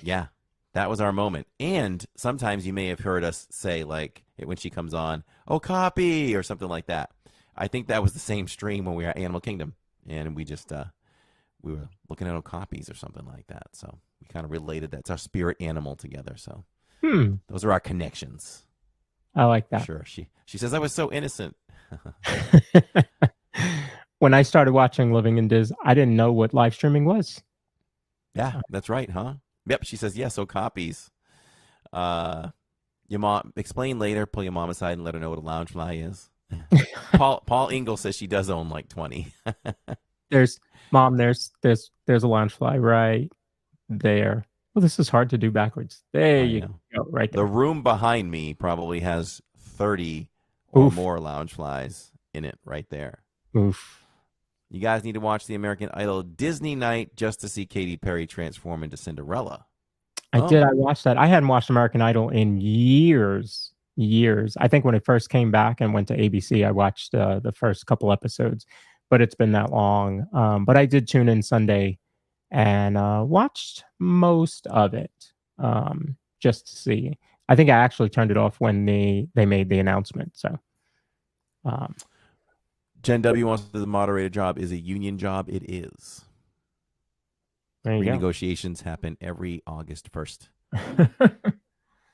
yeah, that was our moment. And sometimes you may have heard us say, like, when she comes on, oh, copy, or something like that. I think that was the same stream when we were at Animal Kingdom. And we just, we were looking at copies or something like that. So we kind of related that. It's our spirit animal together. So those are our connections. I like that. Sure. She says I was so innocent. When I started watching Living in Diz, I didn't know what live streaming was. Yeah, that's right, huh? Yep. She says, yes, copies. Your mom, explain later, pull your mom aside and let her know what a loungefly is. Paul Ingle says she does own like 20. There's a loungefly right there. Well, this is hard to do backwards. There you go, right there. The room behind me probably has 30 or more loungeflies in it right there. Oof. You guys need to watch the American Idol Disney night just to see Katy Perry transform into Cinderella. I did. I watched that. I hadn't watched American Idol in years. I think when it first came back and went to ABC, I watched the first couple episodes, but it's been that long. But I did tune in Sunday and watched most of it just to see. I think I actually turned it off when they made the announcement. So, Jen W wants the moderator job is a union job. It is. There you go. Renegotiations happen every August 1st.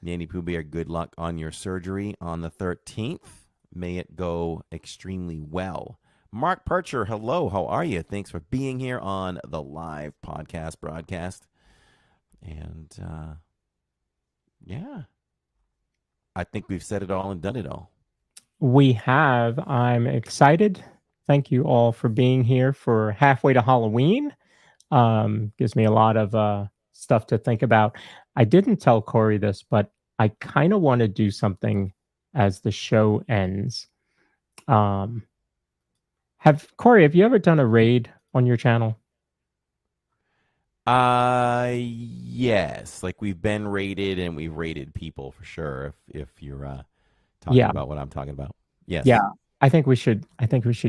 Nanny Pooh Bear, good luck on your surgery on the 13th. May it go extremely well. Mark Percher, hello. How are you? Thanks for being here on the live podcast broadcast. And, yeah, I think we've said it all and done it all. We have. I'm excited. Thank you all for being here for halfway to Halloween. Gives me a lot of stuff to think about. I didn't tell Corey this, but I kind of want to do something as the show ends. Corey, have you ever done a raid on your channel? Yes. Like we've been rated and we've rated people for sure. If you're talking about what I'm talking about. Yes. Yeah. I think we should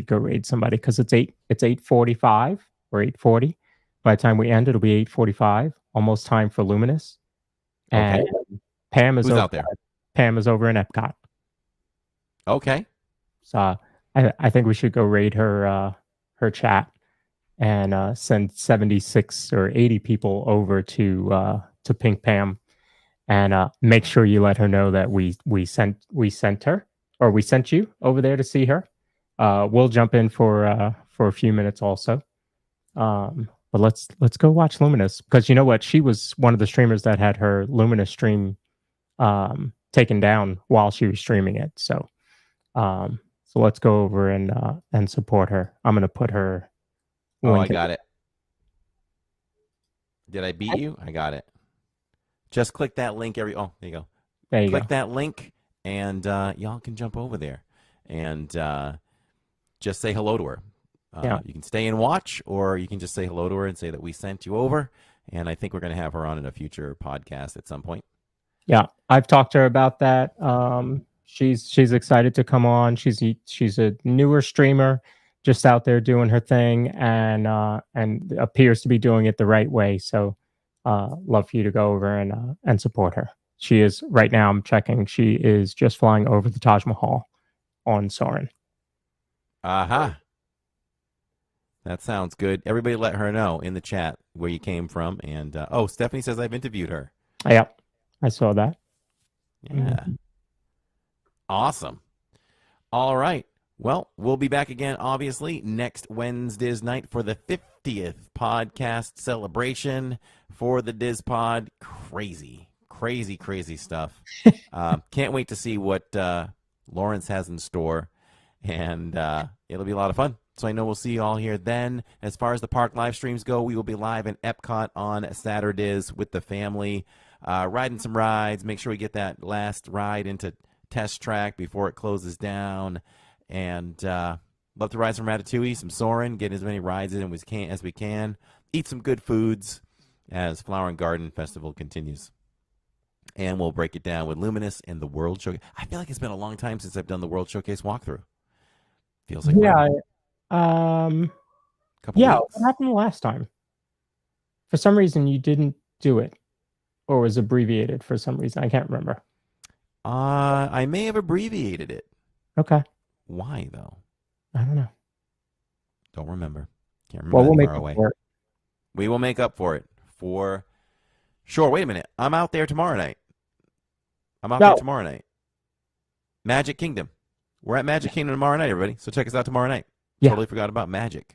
go raid somebody because it's 8:45 or 8:40. By the time we end, it'll be 8:45. Almost time for Luminous. And Okay. Pam is Who's over, out there? Pam is over in Epcot. Okay. So I think we should go raid her chat and send 76 or 80 people over to Pink Pam and make sure you let her know that we sent her, or we sent you over there to see her. We'll jump in for a few minutes also. But let's go watch Luminous, because you know what? She was one of the streamers that had her Luminous stream taken down while she was streaming it. So let's go over and support her. I'm gonna put her link. Oh, I got it. Did I beat you? I got it. Just click that link there you go. There you click go. that link and y'all can jump over there and just say hello to her. Yeah. You can stay and watch, or you can just say hello to her and say that we sent you over. And I think we're going to have her on in a future podcast at some point. Yeah, I've talked to her about that. She's excited to come on. She's a newer streamer, just out there doing her thing, and appears to be doing it the right way. So, love for you to go over and support her. She is right now. I'm checking. She is just flying over the Taj Mahal on Soarin'. Aha. That sounds good. Everybody let her know in the chat where you came from. And, Stephanie says I've interviewed her. Yep, I saw that. Yeah. Awesome. All right. Well, we'll be back again, obviously, next Wednesday's night for the 50th podcast celebration for the DizPod. Crazy stuff. Can't wait to see what Lawrence has in store. And it'll be a lot of fun. So I know we'll see you all here then. As far as the park live streams go, we will be live in Epcot on Saturdays with the family, riding some rides. Make sure we get that last ride into Test Track before it closes down. And love to ride some Ratatouille, some Soarin', get as many rides in as we can. Eat some good foods as Flower and Garden Festival continues. And we'll break it down with Luminous and the World Showcase. I feel like it's been a long time since I've done the World Showcase walkthrough. Feels like Couple weeks. What happened last time? For some reason, you didn't do it, or was abbreviated for some reason. I can't remember. I may have abbreviated it. Okay. Why though? I don't know. Don't remember. Can't remember. Well, we'll make far up away. for it. We will make up for it for sure. Wait a minute. I'm out there tomorrow night. Magic Kingdom. We're at Magic Kingdom tomorrow night, everybody. So check us out tomorrow night. Yeah. Totally forgot about magic.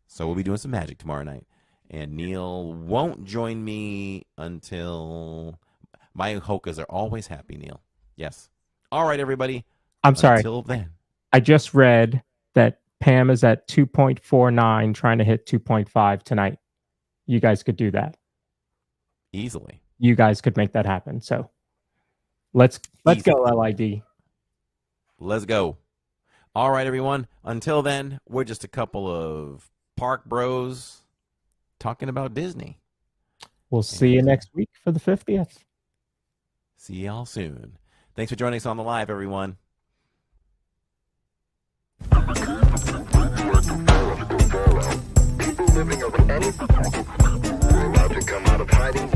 So we'll be doing some magic tomorrow night. And Neil won't join me until my Hokas are always happy, Neil. Yes. All right, everybody. I'm sorry. Until then. I just read that Pam is at 2.49, trying to hit 2.5 tonight. You guys could do that. Easily. You guys could make that happen. So let's go, LID. Let's go. All right, everyone. Until then, we're just a couple of park bros talking about Disney. We'll see you next week for the 50th. See y'all soon. Thanks for joining us on the live, everyone. People living over any allowed to come out of hiding.